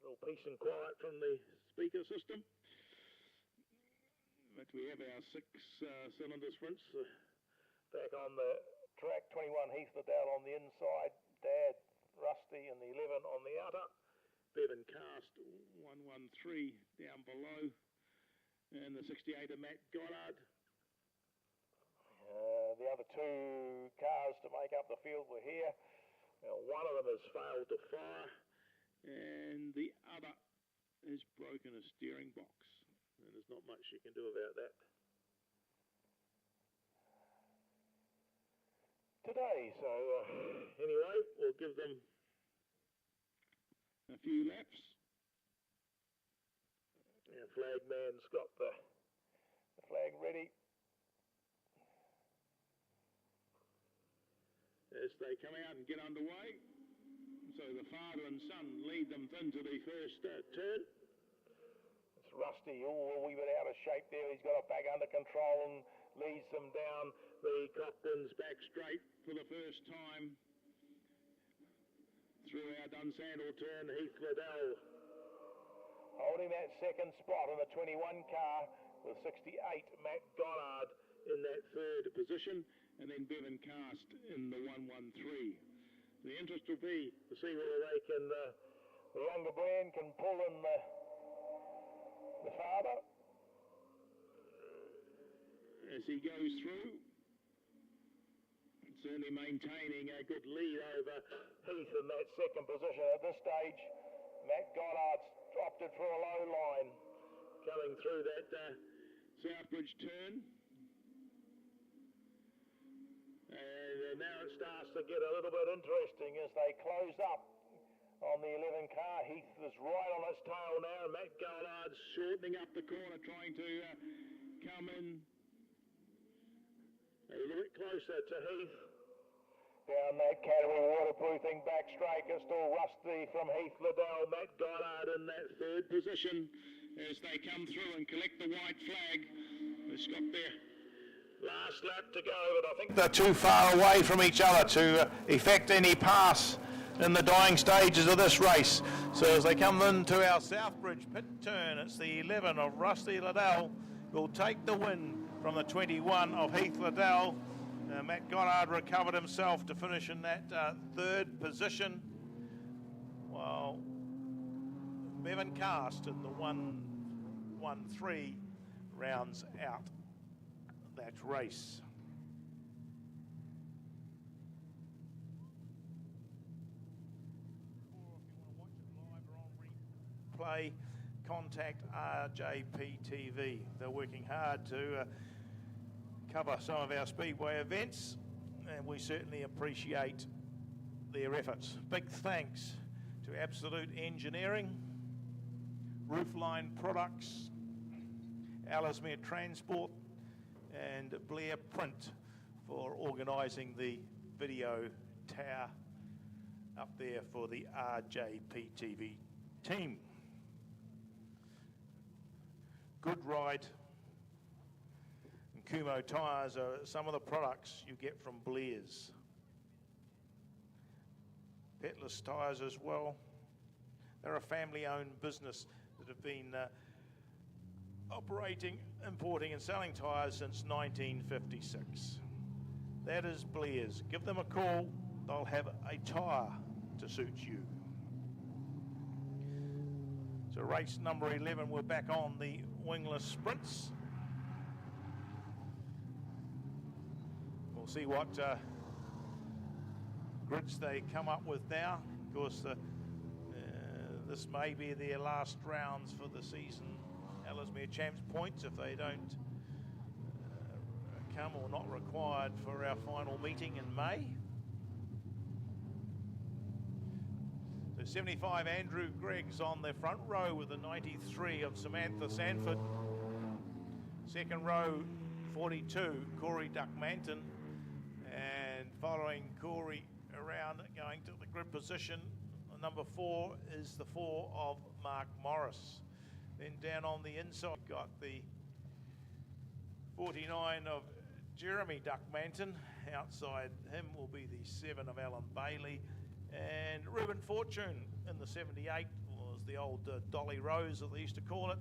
little peace and quiet from the speaker system. But we have our 6-cylinder sprints back on the track. 21 Heath Liddell on the inside, Dad Rusty and the 11 on the outer. Bevan Cast 113 down below, and the 68 of Matt Goddard. The other two cars to make up the field were here. Now, one of them has failed to fire, and the other has broken a steering box, and there's not much you can do about that. Today, so anyway, we'll give them a few laps. Our flag man's got the flag ready. As they come out and get underway, so the father and son lead them into the first turn. It's Rusty, a wee bit out of shape there. He's got it back under control and leads them down the Cochrane's back straight for the first time. Through our Dunsandle turn, Heath Liddell holding that second spot in the 21 car with 68 Matt Goddard in that third position, and then Bevan Cast in the 113. The interest will be to see whether they can, the younger brand can pull in the father as he goes through. Certainly maintaining a good lead over Heath in that second position. At this stage, Matt Goddard's dropped it for a low line coming through that Southbridge turn. And now it starts to get a little bit interesting as they close up on the 11 car. Heath is right on its tail now. Matt Goddard's shortening up the corner, trying to come in a little bit closer to Heath. Down that category, waterproofing back straight, it's still Rusty from Heath Liddell. Matt Goddard in that third position as they come through and collect the white flag. It's got their last lap to go, but I think they're too far away from each other to effect any pass in the dying stages of this race. So as they come into our Southbridge pit turn, it's the 11 of Rusty Liddell will take the win from the 21 of Heath Liddell. Matt Goddard recovered himself to finish in that third position, while Bevan Cast in the 113 rounds out that race. Play, contact RJP TV. They're working hard to cover some of our speedway events, and we certainly appreciate their efforts. Big thanks to Absolute Engineering, Roofline Products, Ellesmere Transport, and Blair Print for organising the video tower up there for the RJP TV team. Good ride. And Kumo tyres are some of the products you get from Blair's. Petless tyres as well. They're a family-owned business that have been operating, importing and selling tyres since 1956. That is Blair's. Give them a call. They'll have a tyre to suit you. So race number 11, we're back on the Wingless sprints. We'll see what grids they come up with now. Of course, this may be their last rounds for the season. Ellesmere Champs points if they don't come or not required for our final meeting in May. So 75 Andrew Greggs on the front row with the 93 of Samantha Sanford. Second row 42 Corey Duckmanton, and following Corey around going to the grid position, number 4 is the 4 of Mark Morris. Then down on the inside got the 49 of Jeremy Duckmanton. Outside him will be the 7 of Alan Bailey. And Ruben Fortune in the 78 was the old Dolly Rose, as they used to call it,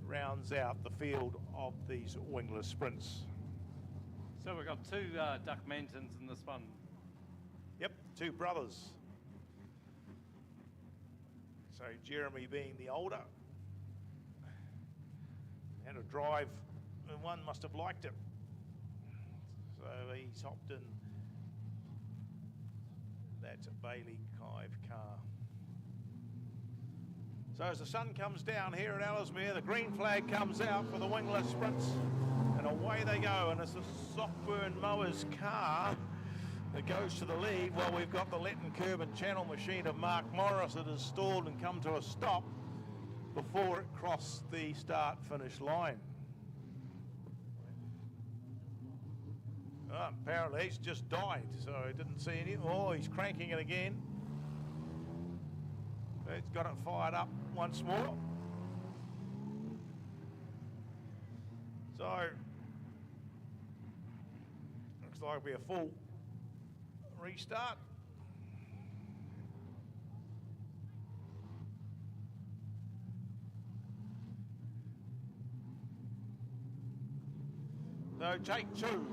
rounds out the field of these wingless sprints. So we've got two Duck Mantons in this one. Yep, two brothers. So Jeremy being the older, had a drive, and one must have liked it. So he's hopped in that Bailey Kive car. So as the sun comes down here at Ellesmere, the green flag comes out for the wingless sprints, and away they go. And it's the Sockburn Mowers car that goes to the lead, while we've got the Letton curb and channel machine of Mark Morris that has stalled and come to a stop before it crossed the start-finish line. Oh, apparently he's just died, so I didn't see any. Oh, he's cranking it again. It's got it fired up once more. So, looks like it'll be a full restart. So take two.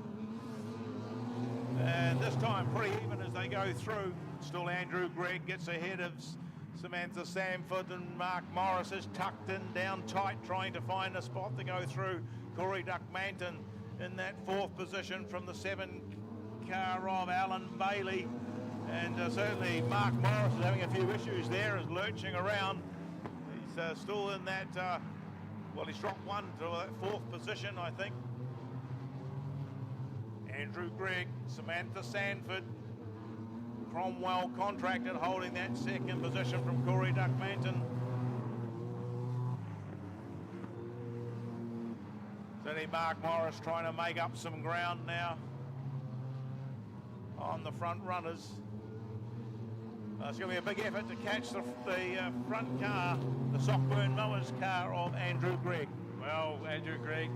And this time pretty even as they go through. Still Andrew Gregg gets ahead of Samantha Sanford, and Mark Morris is tucked in down tight trying to find a spot to go through. Corey Duckmanton in that fourth position from the 7 car of Alan Bailey. And certainly Mark Morris is having a few issues there, is lurching around. He's still in that, well, he's dropped one to that fourth position, I think. Andrew Gregg, Samantha Sanford, Cromwell contracted holding that second position from Corey Duckmanton. Certainly Mark Morris trying to make up some ground now on the front runners. It's going to be a big effort to catch the front car, the Sockburn Mowers car of Andrew Gregg. Well, Andrew Gregg,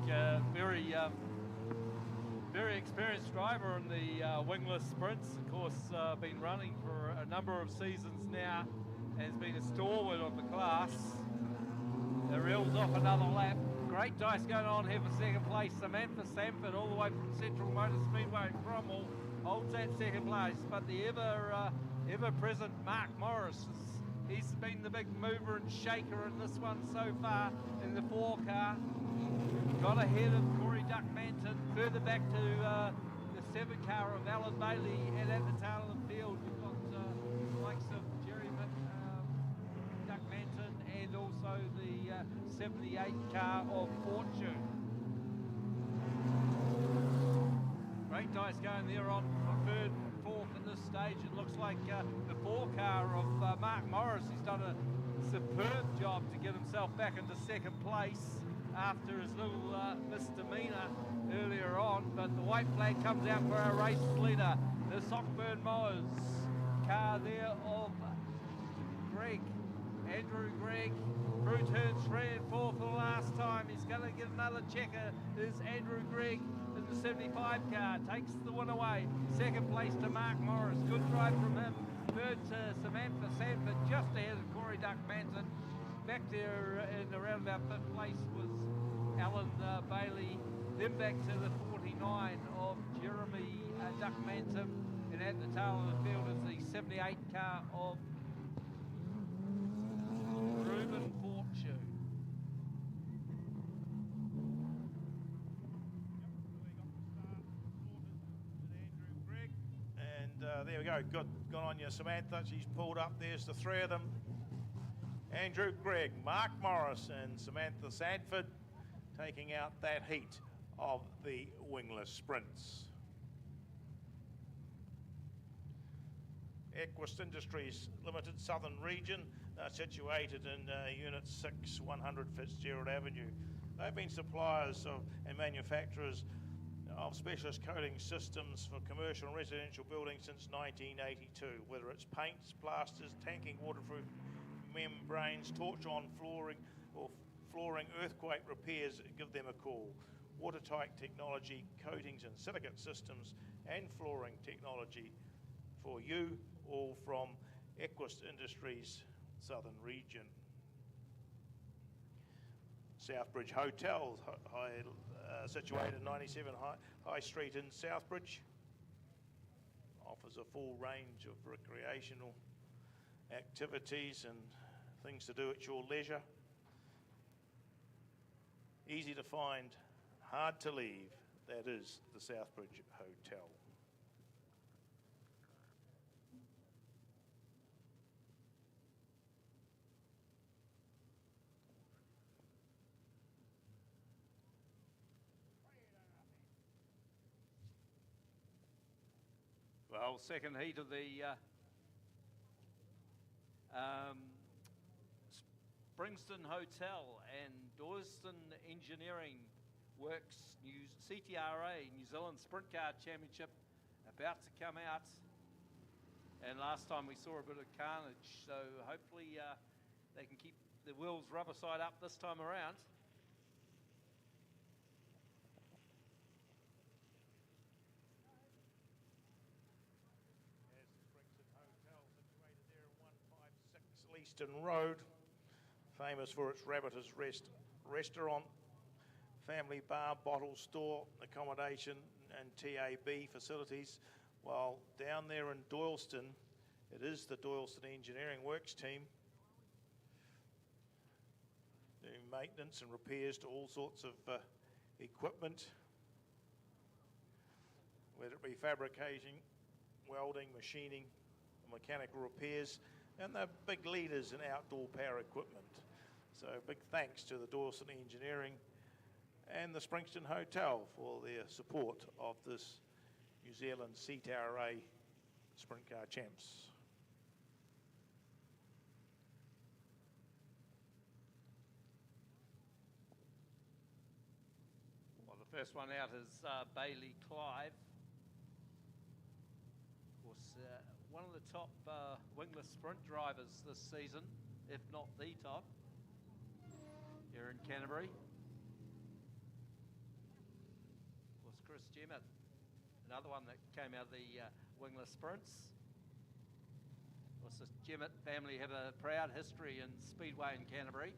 very experienced driver in the wingless sprints. Of course, been running for a number of seasons now. Has been a stalwart of the class. Reels off another lap. Great dice going on here for second place. Samantha Sanford, all the way from Central Motor Speedway in Cromwell, holds that second place. But the ever-present Mark Morris, he's been the big mover and shaker in this one so far in the 4 car. Got ahead of Corey Duckmanton, further back to the 7 car of Alan Bailey, and at the tail of the field we've got the likes of Jerry Duckmanton and also the 78 car of Fortune. Great dice going there on third and fourth at this stage. It looks like the 4 car of Mark Morris, he's done a superb job to get himself back into second place after his little misdemeanor earlier on. But the white flag comes out for our race leader, the Sockburn Mowers car there of Gregg, Andrew Gregg, through turns 3 and 4 for the last time. He's going to get another checker. Is Andrew Gregg in the 75 car, takes the win away. Second place to Mark Morris, good drive from him. Third to Samantha Sanford, just ahead of Corey Duckmanton. Back there in around about 5th place was Alan Bailey. Then back to the 49 of Jeremy Duckmanton, and at the tail of the field is the 78 car of Ruben Fortune. And there we go. Good on you, Samantha. She's pulled up. There's the 3 of them. Andrew Gregg, Mark Morris and Samantha Sanford taking out that heat of the wingless sprints. Equus Industries Limited Southern Region, situated in Unit 6, 100 Fitzgerald Avenue. They've been suppliers of and manufacturers of specialist coating systems for commercial and residential buildings since 1982, whether it's paints, plasters, tanking, waterproof membranes, torch-on flooring, or flooring earthquake repairs. Give them a call. Watertight technology, coatings and silicate systems, and flooring technology for you, all from Equus Industries Southern Region. Southbridge Hotel, situated 97 High Street in Southbridge. Offers a full range of recreational activities and things to do at your leisure. Easy to find, hard to leave. That is the Southbridge Hotel. Well, second heat of the Springston Hotel and Doylestown Engineering Works CTRA New Zealand Sprint Car Championship about to come out. And last time we saw a bit of carnage, so hopefully they can keep the wheels rubber side up this time around. Eastern Road, famous for its Rabbiters restaurant, family bar, bottle store, accommodation and TAB facilities, while down there in Doylestown, it is the Doylestown Engineering Works team doing maintenance and repairs to all sorts of equipment, whether it be fabricating, welding, machining, mechanical repairs, and they're big leaders in outdoor power equipment. So big thanks to the Doylestown Engineering and the Springston Hotel for their support of this New Zealand CTRA Sprint Car Champs. Well, the first one out is Bailey Clive. Of course, one of the top wingless sprint drivers this season, if not the top, here in Canterbury. Of course, Chris Gemmett, another one that came out of the wingless sprints. Of course, the Gemmett family have a proud history in speedway in Canterbury.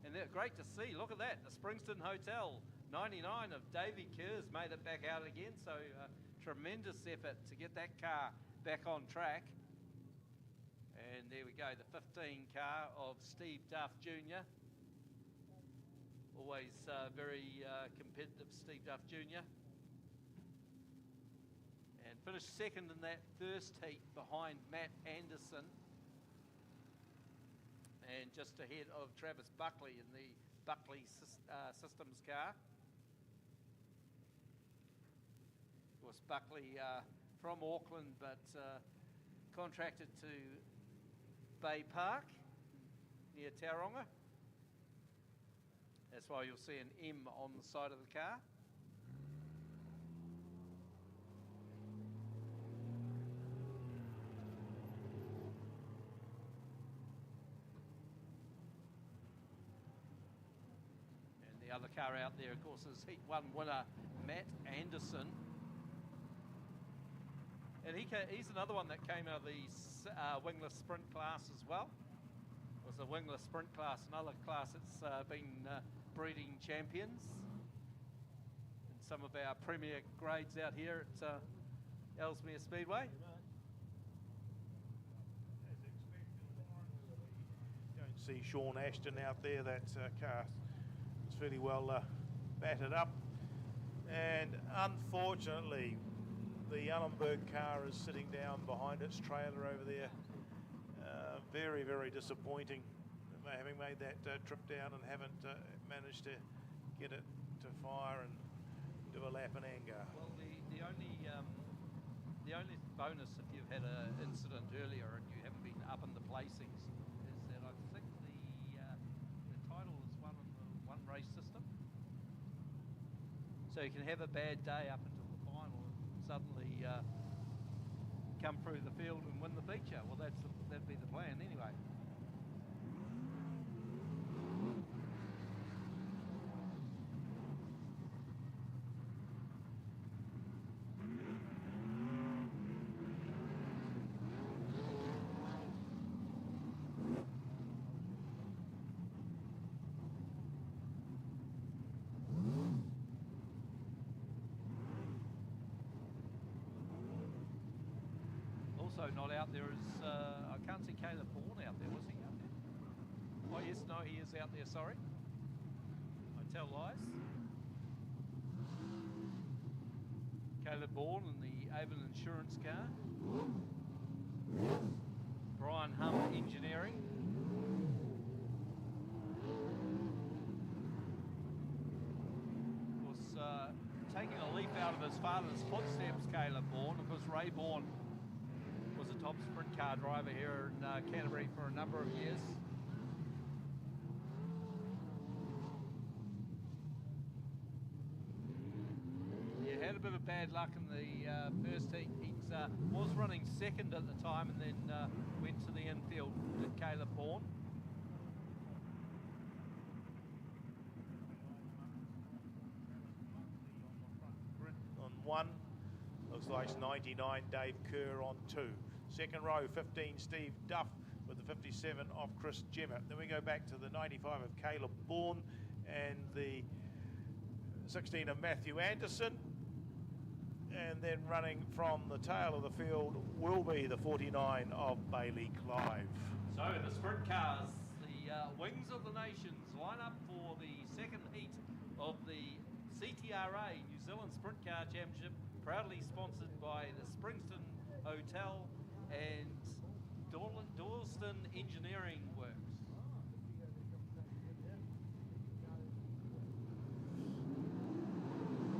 And they're great to see. Look at that, the Springston Hotel, 99 of Davey Kerr's made it back out again. So tremendous effort to get that car back on track. And there we go, the 15 car of Steve Duff Jr. Always very competitive, Steve Duff Jr. And finished second in that first heat behind Matt Anderson. And just ahead of Travis Buckley in the Buckley Systems car. Of course, Buckley from Auckland, but contracted to Bay Park near Tauranga. That's why you'll see an M on the side of the car. And the other car out there, of course, is Heat 1 winner Matt Anderson. And he's another one that came out of the wingless sprint class as well. It was the wingless sprint class, another class that's been breeding champions in some of our premier grades out here at Ellesemere Speedway. Don't see Sean Ashton out there. That car is fairly well battered up. And unfortunately, the Ellenberg car is sitting down behind its trailer over there. Very, very disappointing, having made that trip down and haven't managed to get it to fire and do a lap in anger. Well, the only bonus if you've had an incident earlier and you haven't been up in the placings is that I think the title is won in the one race system. So you can have a bad day up until the final and suddenly come through the field and win the feature. Well, that'd be the plan anyway. also not out there is, I can't see Caleb Bourne out there. Was he out there? Oh yes, no, he is out there, sorry. I tell lies. Caleb Bourne in the Avon Insurance car. Brian Hum Engineering. Was taking a leaf out of his father's footsteps, Caleb Bourne, because Ray Bourne was a top sprint car driver here in Canterbury for a number of years. He had a bit of bad luck in the first heat. He was running second at the time and then went to the infield, did Caleb Bourne. On 1, looks like it's 99 Dave Kerr on 2. Second row 15 Steve Duff with the 57 of Chris Jemmett. Then we go back to the 95 of Caleb Bourne and the 16 of Matthew Anderson. And then running from the tail of the field will be the 49 of Bailey Clive. So the sprint cars, the Wings of the Nations, line up for the second heat of the CTRA New Zealand Sprint Car Championship, proudly sponsored by the Springston Hotel and Dorlston Engineering Works.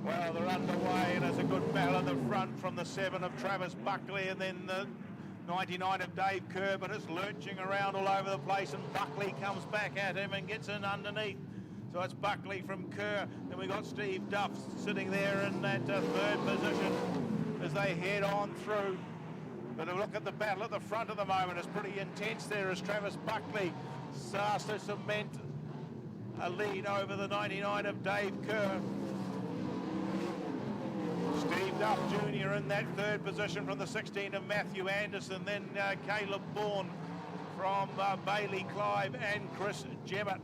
Well, they're underway, and there's a good battle at the front from the 7 of Travis Buckley, and then the 99 of Dave Kerr, but it's lurching around all over the place, and Buckley comes back at him and gets in underneath. So it's Buckley from Kerr. Then we got Steve Duff sitting there in that third position as they head on through. But a look at the battle at the front at the moment. It's pretty intense there as Travis Buckley starts to cement a lead over the 99 of Dave Kerr. Steve Duff Jr. in that third position from the 16 of Matthew Anderson. Then Caleb Bourne from Bailey Clive and Chris Jemmett.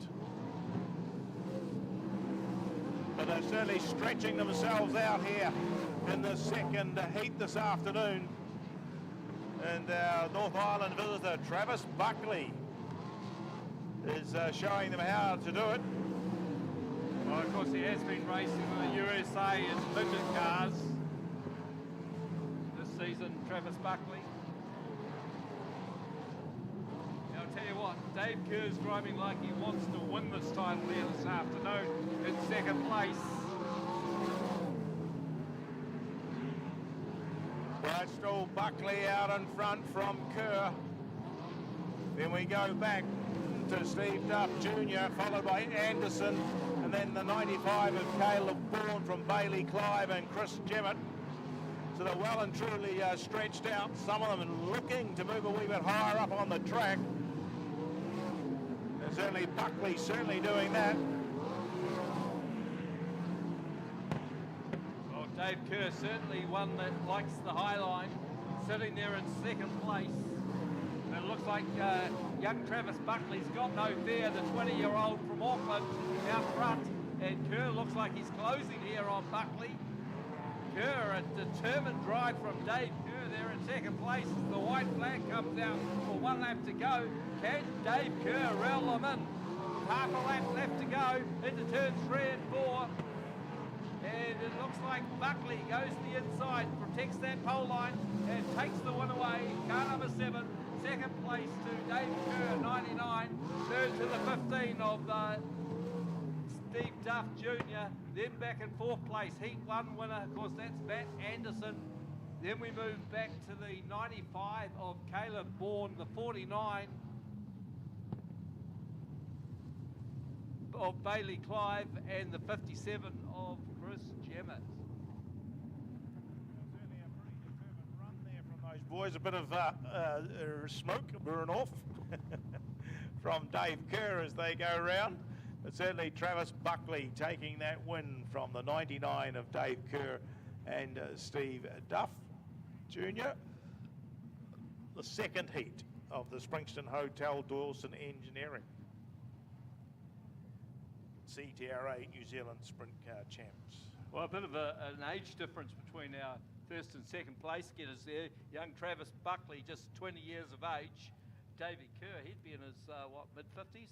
But they're certainly stretching themselves out here in the second heat this afternoon. And our North Island visitor, Travis Buckley, is showing them how to do it. Well, of course, he has been racing with the USA and Midget cars this season, Travis Buckley. Now, I'll tell you what, Dave Kerr's driving like he wants to win this title here this afternoon in second place. Right, still Buckley out in front from Kerr. Then we go back to Steve Duff Jr., followed by Anderson, and then the 95 of Caleb Bourne from Bailey Clive and Chris Jemmett. So they're well and truly stretched out, some of them looking to move a wee bit higher up on the track. And certainly Buckley certainly doing that. Well, Dave Kerr certainly one that likes the high line, sitting there in second place. And it looks like young Travis Buckley's got no fear, the 20-year-old from Auckland out front. And Kerr looks like he's closing here on Buckley. Kerr, a determined drive from Dave Kerr there in second place as the white flag comes out for 1 lap to go. Can Dave Kerr reel them in? Half a lap left to go into turns 3 and 4. And it looks like Buckley goes to the inside, protects that pole line and takes the win away. Car number 7, second place to Dave Kerr, 99. Third to the 15 of Steve Duff Jr. Then back in 4th place, Heat 1 winner, of course that's Matt Anderson. Then we move back to the 95 of Caleb Bourne, the 49 of Bailey Clive, and the 57 of Chris Jemmett. Certainly a pretty determined run there from those boys. A bit of smoke burn off from Dave Kerr as they go round. But certainly Travis Buckley taking that win from the 99 of Dave Kerr and Steve Duff Jr. The second heat of the Springston Hotel Dorlston Engineering. CTRA New Zealand Sprint Car Champs. Well, a bit of an age difference between our first and second place getters there. Young Travis Buckley, just 20 years of age. Davey Kerr, he'd be in his, mid-50s?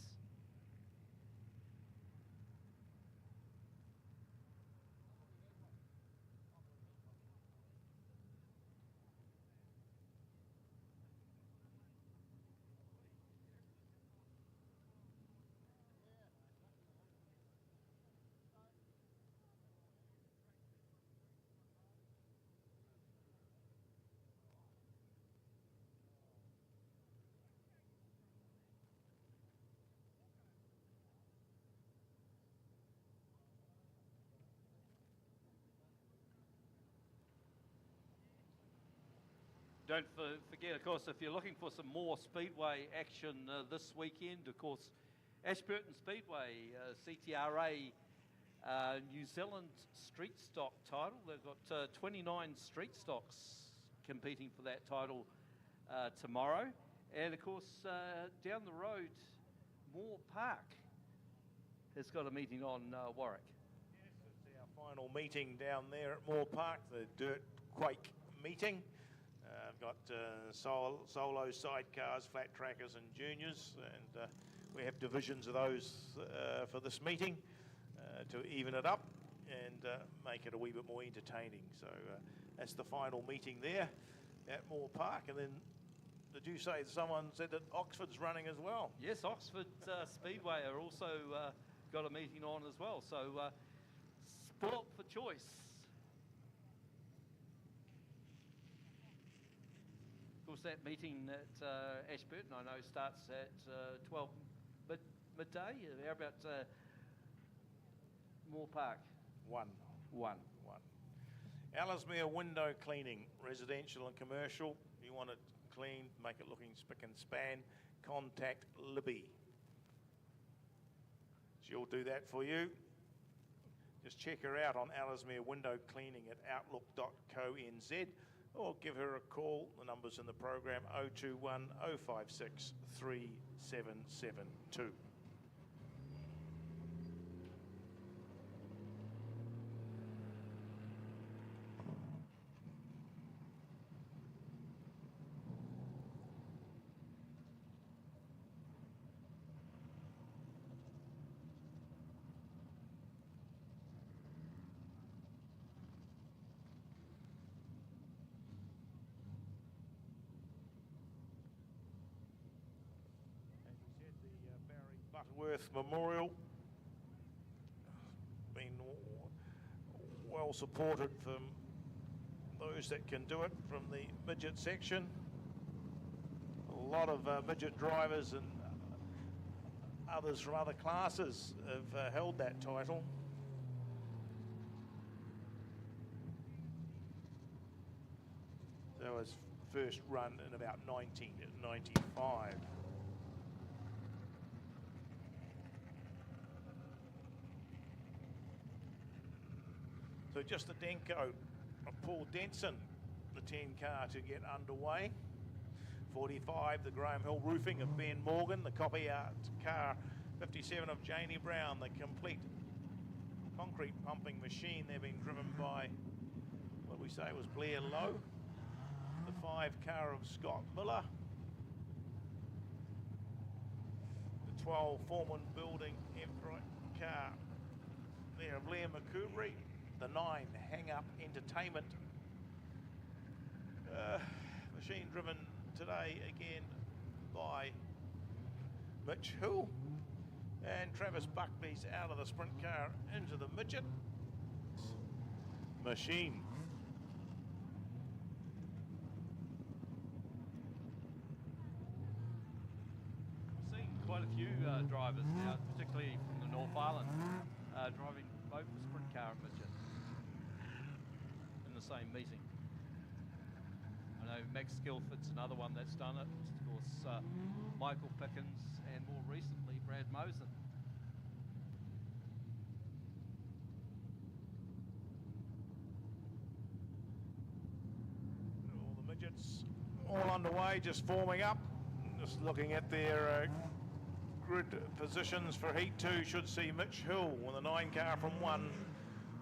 Don't forget, of course, if you're looking for some more Speedway action this weekend, of course, Ashburton Speedway, CTRA New Zealand Street Stock title. They've got 29 street stocks competing for that title tomorrow. And, of course, down the road, Moore Park has got a meeting on Warwick. Yes, it's our final meeting down there at Moore Park, the Dirt Quake meeting. I've got solo sidecars, flat trackers and juniors, and we have divisions of those for this meeting to even it up and make it a wee bit more entertaining. So that's the final meeting there at Moore Park. And then did you say someone said that Oxford's running as well? Yes, Oxford Speedway are also got a meeting on as well. So sport for choice. Of course, that meeting at Ashburton, I know, starts at 12 midday. How about Moore Park? 1. Ellesmere window cleaning, residential and commercial. You want it clean, make it looking spick and span. Contact Libby. She'll do that for you. Just check her out on Ellesmere window cleaning at outlook.co.nz. Or give her a call. The number's in the program, 021 056 3772. Butterworth Memorial, been well supported from those that can do it from the midget section. A lot of midget drivers and others from other classes have held that title. That was first run in about 1995. So just the Denko of Paul Denson, the 10 car to get underway. 45, the Graham Hill roofing of Ben Morgan, the copy art car 57 of Janie Brown, the complete concrete pumping machine. They've been driven by, what we say was Blair Lowe. The 5 car of Scott Miller. The 12 Foreman building Emperor car there of Liam McCoubry. The 9 Hang Up Entertainment machine driven today again by Mitch Hill, and Travis Buckley's out of the sprint car into the midget machine. I've seen quite a few drivers now, particularly from the North Island, driving both the sprint car and midget in the same meeting. I know Max Guilford's another one that's done it. Of course, Michael Pickens, and more recently Brad Mosen. All the midgets all underway, just forming up. Just looking at their grid positions for Heat 2, should see Mitch Hill with a 9 car from 1.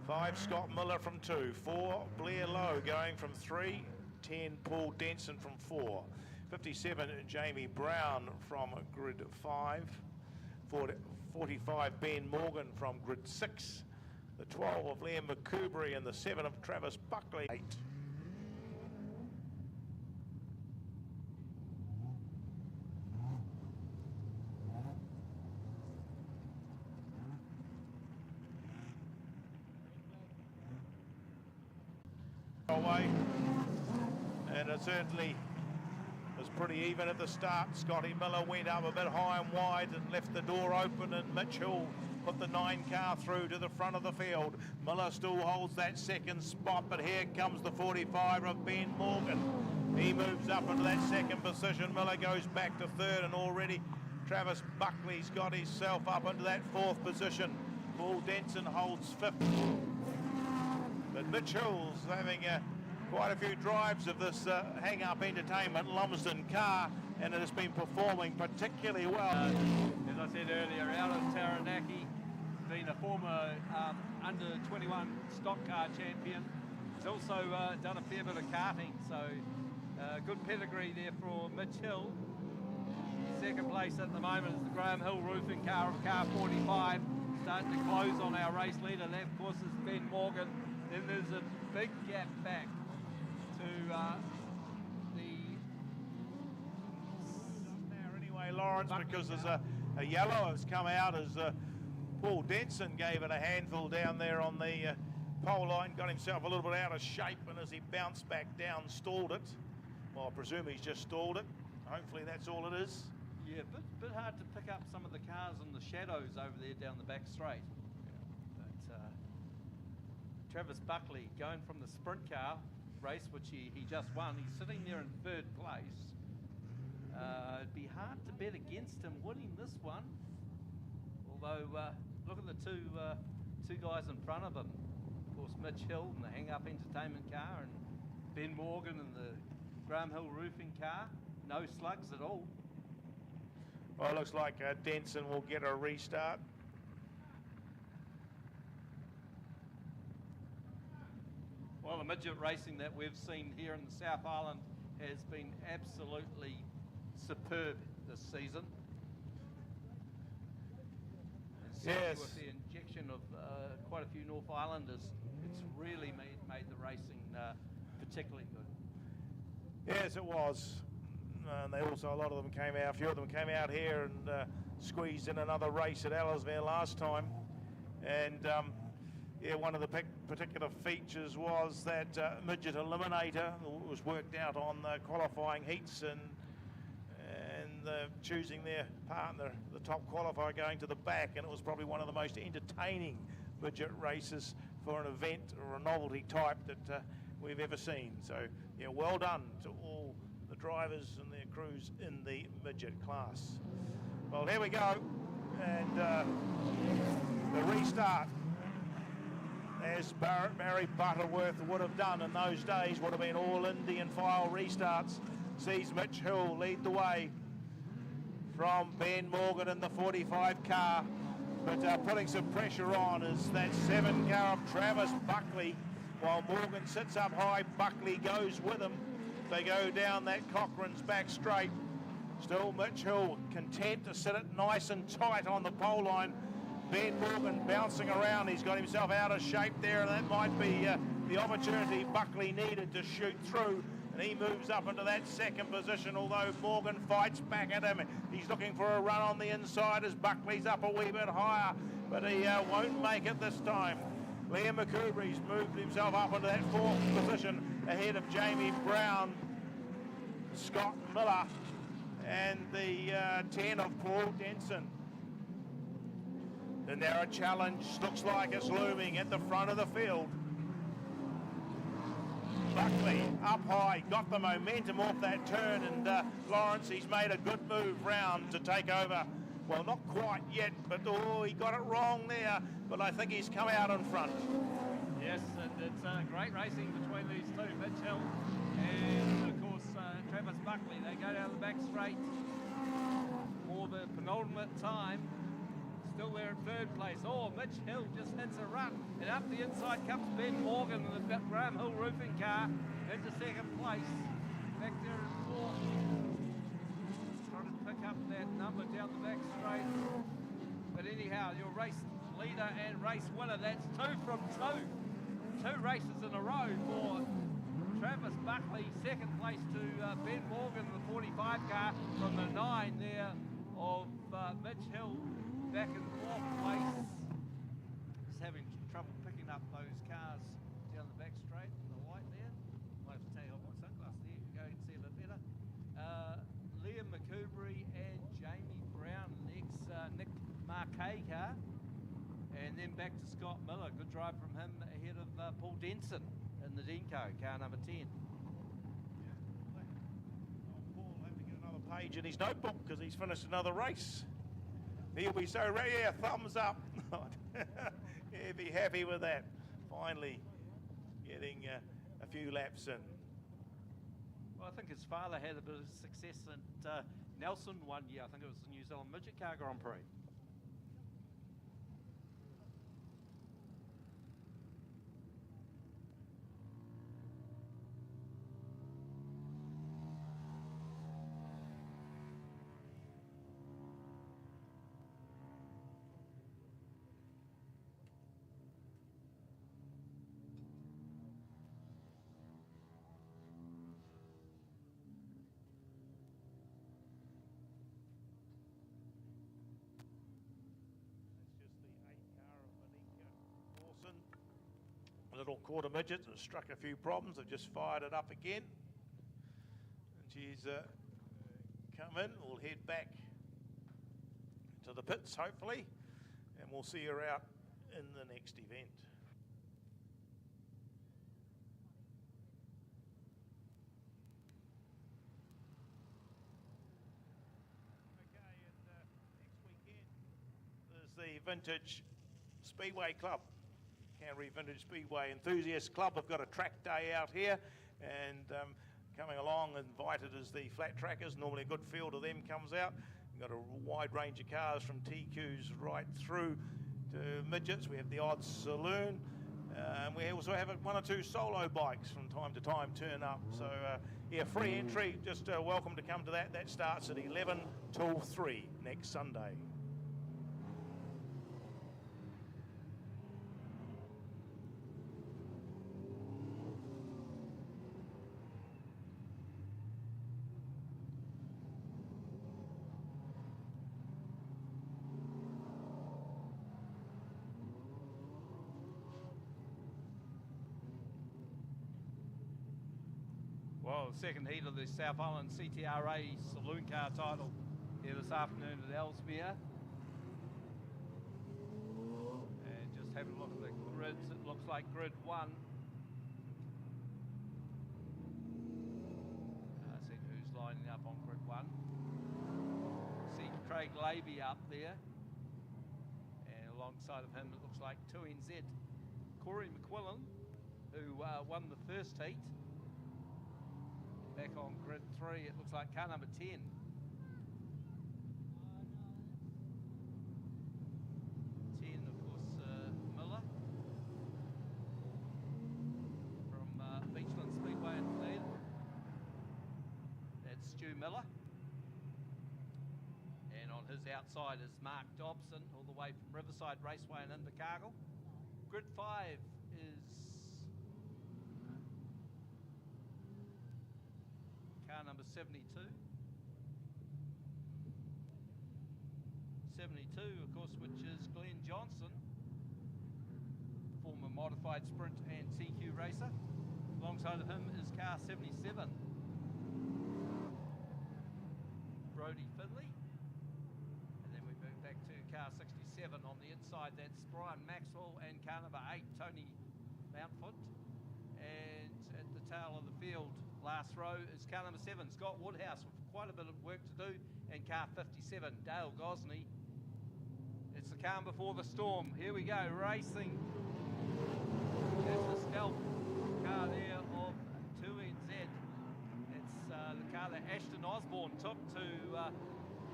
5, Scott Miller from 2. 4, Blair Lowe going from 3. 10, Paul Denson from 4. 57, Jamie Brown from grid 5. 45, Ben Morgan from grid 6. The 12 of Liam McCoubrey and the 7 of Travis Buckley. 8. Away, and it certainly was pretty even at the start. Scotty Miller went up a bit high and wide and left the door open, and Mitchell put the 9 car through to the front of the field. Miller still holds that second spot, but here comes the 45 of Ben Morgan. He moves up into that second position. Miller goes back to third, and already Travis Buckley's got himself up into that 4th position. Paul Denson holds 5th. But Mitchell's having quite a few drives of this hang-up entertainment Lumsden car, and it has been performing particularly well. As I said earlier, out of Taranaki, been a former under-21 stock car champion. He's also done a fair bit of karting, so good pedigree there for Mitchell. Second place at the moment is the Graham Hill roofing car of car 45, starting to close on our race leader. That, of course, is Ben Morgan. Then there's a big gap back to anyway, Lawrence, because there's a yellow has come out as Paul Denson gave it a handful down there on the pole line, got himself a little bit out of shape, and as he bounced back down, stalled it. Well, I presume he's just stalled it. Hopefully that's all it is. Yeah, bit hard to pick up some of the cars in the shadows over there down the back straight. Travis Buckley going from the sprint car race, which he just won. He's sitting there in 3rd place. It'd be hard to bet against him winning this one. Although, look at the two guys in front of him. Of course, Mitch Hill in the hang-up entertainment car, and Ben Morgan in the Graham Hill roofing car. No slugs at all. Well, it looks like Denson will get a restart. Well, the midget racing that we've seen here in the South Island has been absolutely superb this season. And certainly yes, with the injection of quite a few North Islanders, it's really made the racing particularly good. Yes, it was. And they also, a lot of them came out, a few of them came out here and squeezed in another race at Ellesemere last time. And yeah, one of the particular features was that midget eliminator was worked out on the qualifying heats, and choosing their partner, the top qualifier, going to the back, and it was probably one of the most entertaining midget races for an event or a novelty type that we've ever seen. So yeah, well done to all the drivers and their crews in the midget class. Well, here we go, and the restart, as Barry Butterworth would have done in those days, would have been all Indian file restarts, sees Mitch Hill lead the way from Ben Morgan in the 45 car, but putting some pressure on is that 7 car of Travis Buckley. While Morgan sits up high, Buckley goes with him. They go down that Cochrane's back straight. Still Mitch Hill content to sit it nice and tight on the pole line. Ben Morgan bouncing around. He's got himself out of shape there, and that might be the opportunity Buckley needed to shoot through. And he moves up into that second position, although Morgan fights back at him. He's looking for a run on the inside as Buckley's up a wee bit higher, but he won't make it this time. Liam McCoubrey's moved himself up into that 4th position ahead of Jamie Brown, Scott Miller, and the 10 of Paul Denson. The narrow challenge looks like it's looming at the front of the field. Buckley up high, got the momentum off that turn, and Lawrence, he's made a good move round to take over. Well, not quite yet, but oh, he got it wrong there, but I think he's come out in front. Yes, and it's great racing between these two, Mitch Hill and, of course, Travis Buckley. They go down the back straight for the penultimate time. still there in third place. Oh, Mitch Hill just hits a run, and up the inside comes Ben Morgan in the Graham Hill roofing car into second place. Back there in fourth, trying to pick up that number down the back straight. But anyhow, your race leader and race winner, that's 2 from 2. 2 races in a row for Travis Buckley, second place to Ben Morgan in the 45 car from the 9 there of Mitch Hill back in fourth place. Just having trouble picking up those cars down the back straight in the white there. Might have to take off my sunglasses there, you can go and see a bit better. Liam McCoubrey and Jamie Brown in the Nick Marquet car. And then back to Scott Miller, good drive from him ahead of Paul Denson in the Denko, car number 10. Paul having to get another page in his notebook because he's finished another race. He'll be so ready, yeah, thumbs up. He'll be happy with that. Finally getting a few laps in. Well, I think his father had a bit of success at Nelson one year. I think it was the New Zealand Midget Car Grand Prix. Little quarter midget and struck a few problems. I've just fired it up again, and she's come in. We'll head back to the pits hopefully, and we'll see her out in the next event. Okay, and next weekend there's the Vintage Speedway Club. Canterbury Vintage Speedway Enthusiast Club have got a track day out here, and coming along invited is the flat trackers. Normally a good field of them comes out. We've got a wide range of cars from TQs right through to midgets. We have the odd Saloon. We also have 1 or 2 solo bikes from time to time turn up. So yeah, free entry, just welcome to come to that. That starts at 11 till 3 next Sunday. Well, the second heat of the South Island CTRA Saloon car title here this afternoon at Ellesemere. And just having a look at the grids, it looks like grid 1. See who's lining up on grid 1. See Craig Labey up there. And alongside of him, it looks like 2NZ Corey McQuillan, who won the first heat. Back on grid 3, it looks like car number 10. 10, of course, Miller from Beachland Speedway in Glen. That's Stu Miller. And on his outside is Mark Dobson, all the way from Riverside Raceway in Invercargill. Grid 5 is car number 72. 72, of course, which is Glenn Johnson, former modified sprint and TQ racer. Alongside of him is car 77, Brodie Finley. And then we move back to car 67 on the inside. That's Brian Maxwell and car number 8, Tony Mountfoot. And at the tail of the field, last row is car number 7, Scott Woodhouse, with quite a bit of work to do, and car 57, Dale Gosney. It's the calm before the storm. Here we go, racing. There's the stealth car there of 2NZ. It's the car that Ashton Osborne took to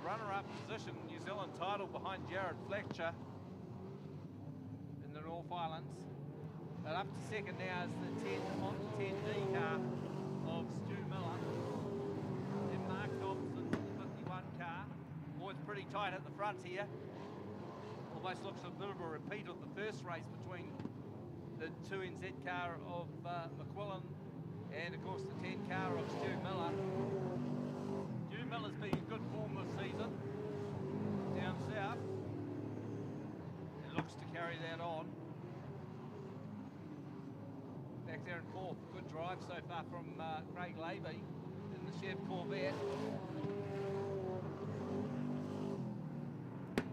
runner-up position, New Zealand title behind Jared Fletcher in the North Islands. But up to second now is the 10D car of Stu Miller. Then Mark Dobson, the 51 car. Always pretty tight at the front here. Almost looks a bit of a repeat of the first race between the 2NZ car of McQuillan and of course the 10 car of Stu Miller. Stu Miller's been in good form this season down south. It looks to carry that on. Back there in fourth, good drive so far from Craig Levy in the Chev Corvette.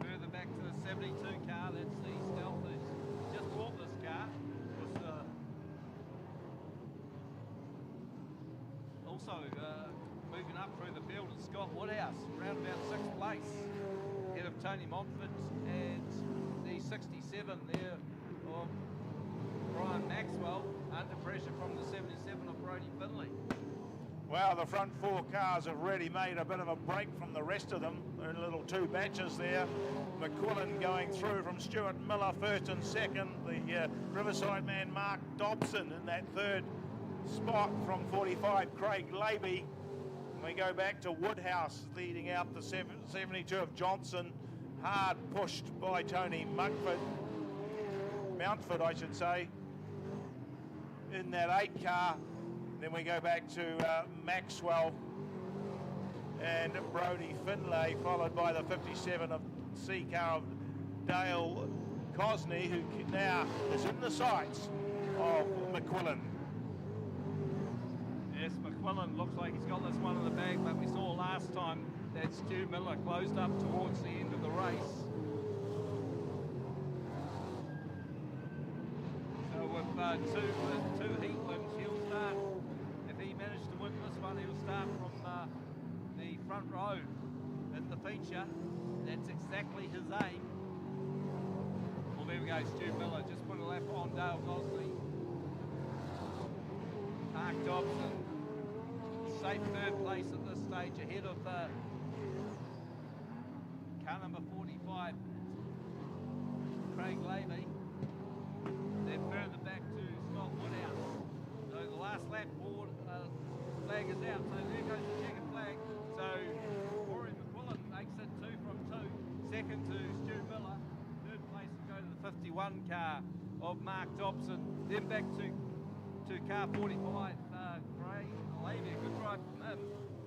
Further back to the 72 car, that's the Stealth who's just bought this car. Also moving up through the field is Scott Woodhouse, around about 6th place, ahead of Tony Montfort and the 67 there of Brian Maxwell, under pressure from the 77 of Brodie Finlay. Well, the front four cars have really made a bit of a break from the rest of them. They're in little two batches there. McQuillan going through from Stuart Miller first and second. The Riverside man Mark Dobson in that third spot from 45, Craig Levy. We go back to Woodhouse leading out the 72 of Johnson. Hard pushed by Tony Mountford, I should say, in that 8 car. Then we go back to Maxwell and Brodie Finlay, followed by the 57 of C car of Dale Cosney, who now is in the sights of McQuillan. Yes, McQuillan looks like he's got this one in the bag, but we saw last time that Stu Miller closed up towards the end of the race. So with two heat wins, he'll start. If he managed to win this one, he'll start from the front row at the feature. That's exactly his aim. Well, there we go, Stu Miller just put a lap on Dale Gosley. Mark Dobson, safe third place at this stage, ahead of car number 45, Craig Levy. Then further back to Scott Woodhouse. So the last lap board flag is out, so there goes the checkered flag. So Corey McQuillan makes it 2 from 2. Second to Stu Miller. Third place will go to the 51 car of Mark Dobson. Then back to car 45, Craig Levy, a good drive from him,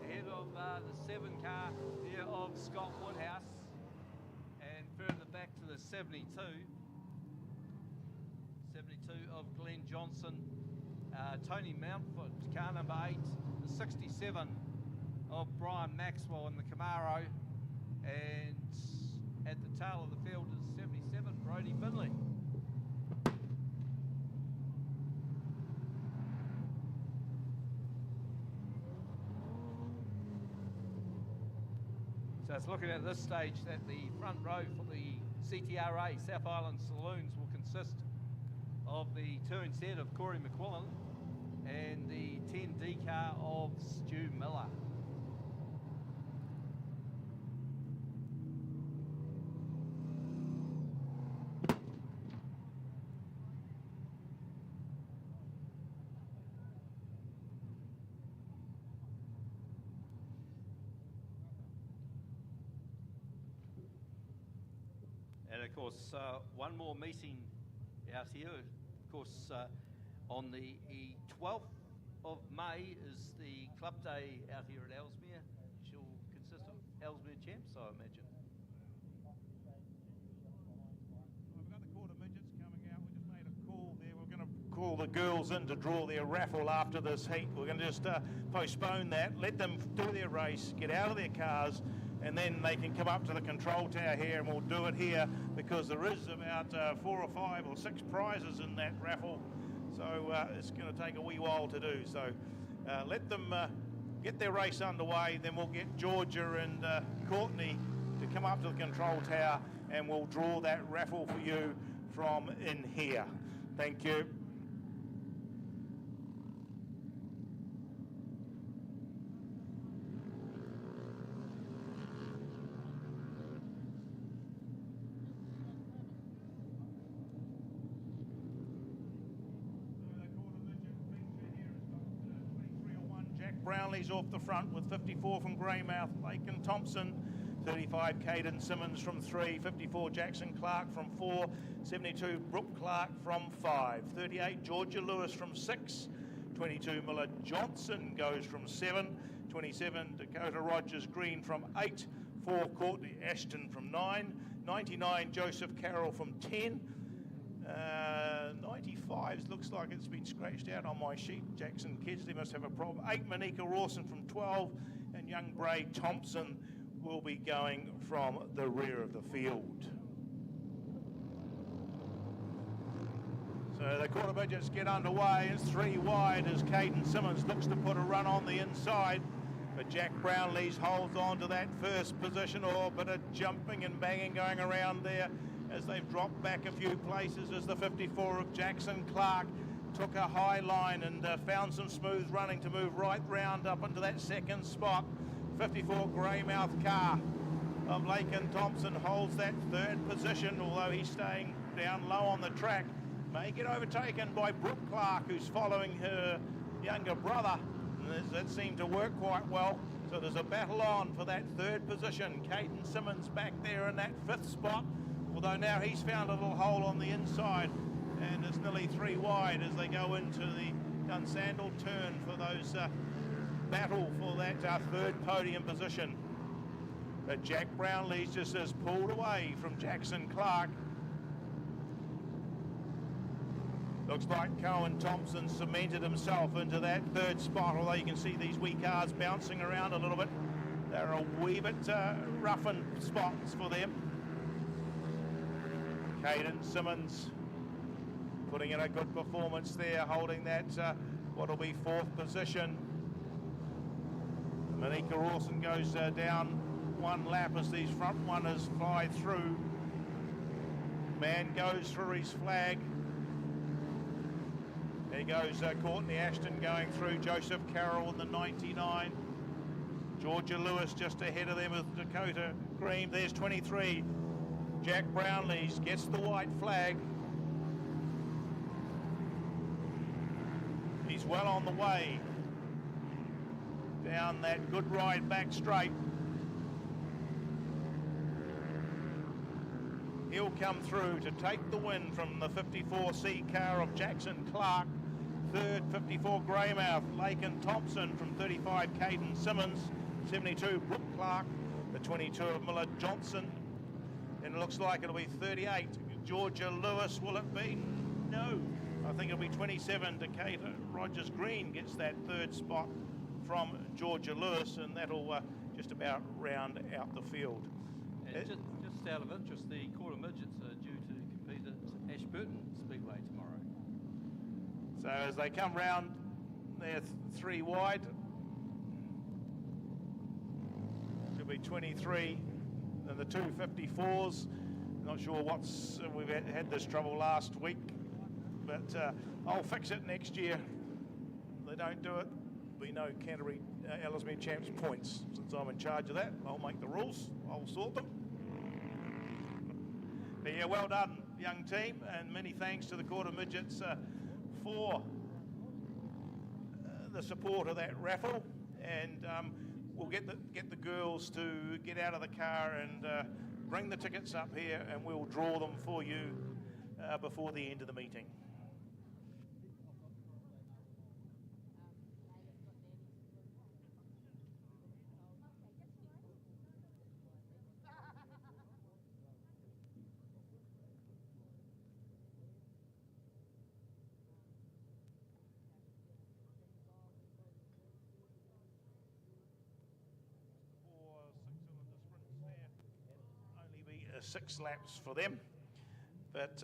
ahead of the 7 car there of Scott Woodhouse, and further back to the 72 of Glenn Johnson, Tony Mountford, car number 8, the 67 of Brian Maxwell in the Camaro, and at the tail of the field is 77, Brodie Finlay. So it's looking at this stage that the front row for the CTRA, South Island Saloons, will consist of the 2NZ of Corey McQuillan and the 10D car of Stu Miller. And of course, one more meeting out here. Of course, on the 12th of May is the club day out here at Ellesemere, which will consist of Ellesemere champs, I imagine. We've got the quarter midgets coming out. We just made a call there. We're going to call the girls in to draw their raffle after this heat. We're going to just postpone that, let them do their race, get out of their cars, and then they can come up to the control tower here, and we'll do it here because there is about 4 or 5 or 6 prizes in that raffle. So it's going to take a wee while to do. So let them get their race underway, then we'll get Georgia and Courtney to come up to the control tower, and we'll draw that raffle for you from in here. Thank you. Brownlee's off the front with 54 from Greymouth, Lakin Thompson. 35 Caden Simmons from 3, 54 Jackson Clark from 4, 72 Brooke Clark from 5, 38 Georgia Lewis from 6, 22 Miller Johnson goes from 7, 27 Dakota Rogers Green from 8, 4 Courtney Ashton from 9, 99 Joseph Carroll from 10, 95 looks like it's been scratched out on my sheet. Jackson Kedgley must have a problem. 8 Monika Rawson from 12, and young Bray Thompson will be going from the rear of the field. So the quarter midgets get underway. It's 3 wide as Caden Simmons looks to put a run on the inside, but Jack Brownlees holds on to that first position. Or a bit of jumping and banging going around there as they've dropped back a few places as the 54 of Jackson Clark took a high line and found some smooth running to move right round up into that second spot. 54 Greymouth car of Lakin Thompson holds that third position, although he's staying down low on the track. May get overtaken by Brooke Clark, who's following her younger brother. And that seemed to work quite well. So there's a battle on for that third position. Caden Simmons back there in that 5th spot, although now he's found a little hole on the inside, and it's nearly 3 wide as they go into the Dunsandel turn for those battle for that third podium position. But Jack Brownlees just has pulled away from Jackson Clark. Looks like Cohen Thompson cemented himself into that 3rd spot, although you can see these wee cars bouncing around a little bit. They're a wee bit roughened spots for them. Caden Simmons putting in a good performance there, holding that what'll be 4th position. Monika Rawson goes down 1 lap as these front runners fly through. Man goes for his flag. There goes Courtney Ashton going through, Joseph Carroll in the 99. Georgia Lewis just ahead of them with Dakota Green. There's 23. Jack Brownlees gets the white flag. He's well on the way down that good ride back straight. He'll come through to take the win from the 54C car of Jackson Clark. 3rd, 54 Greymouth, Lakin Thompson from 35, Caden Simmons, 72 Brooke Clark, the 22 of Miller Johnson, and it looks like it'll be 38 Georgia Lewis. Will it be? No, I think it'll be 27 Dakota Rogers Green gets that 3rd spot from Georgia Lewis, and that'll just about round out the field. And just out of interest, the quarter midgets are due to compete at Ashburton Speedway tomorrow. So as they come round, they're 3 wide. Should be 23 and the 254s. Not sure what's, we've had this trouble last week, but I'll fix it next year. If they don't do it, there'll be no Canterbury Ellesemere Champs points. Since I'm in charge of that, I'll make the rules, I'll sort them. But yeah, well done, young team, and many thanks to the quarter midgets for the support of that raffle. And we'll get the girls to get out of the car and bring the tickets up here, and we'll draw them for you before the end of the meeting. Six laps for them, but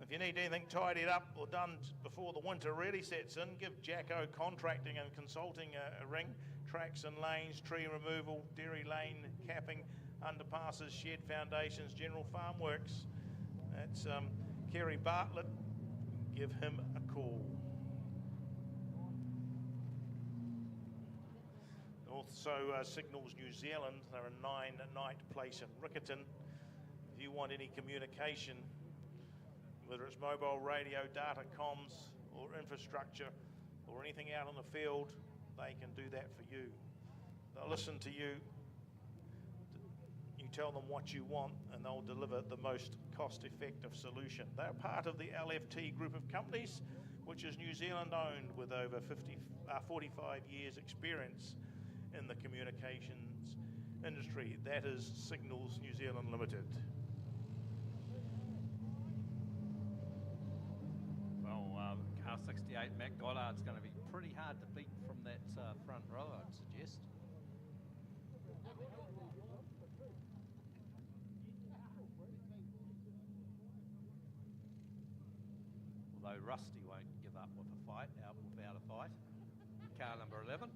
if you need anything tidied up or done before the winter really sets in, give Jacko Contracting and Consulting a ring. Tracks and lanes, tree removal, dairy lane capping, underpasses, shed foundations, general farm works. That's Kerry Bartlett. Give him a call. Also Signals New Zealand, they're a 9-night place in Riccarton. If you want any communication, whether it's mobile radio, data comms, or infrastructure, or anything out on the field, they can do that for you. They'll listen to you. You tell them what you want and they'll deliver the most cost-effective solution. They're part of the LFT group of companies, which is New Zealand owned with over 45 years experience in the communications industry. That is Signals New Zealand Limited. Well, car 68 Matt Goddard's going to be pretty hard to beat from that front row, I'd suggest. Although Rusty won't give up with a fight, out without a fight. Car number 11.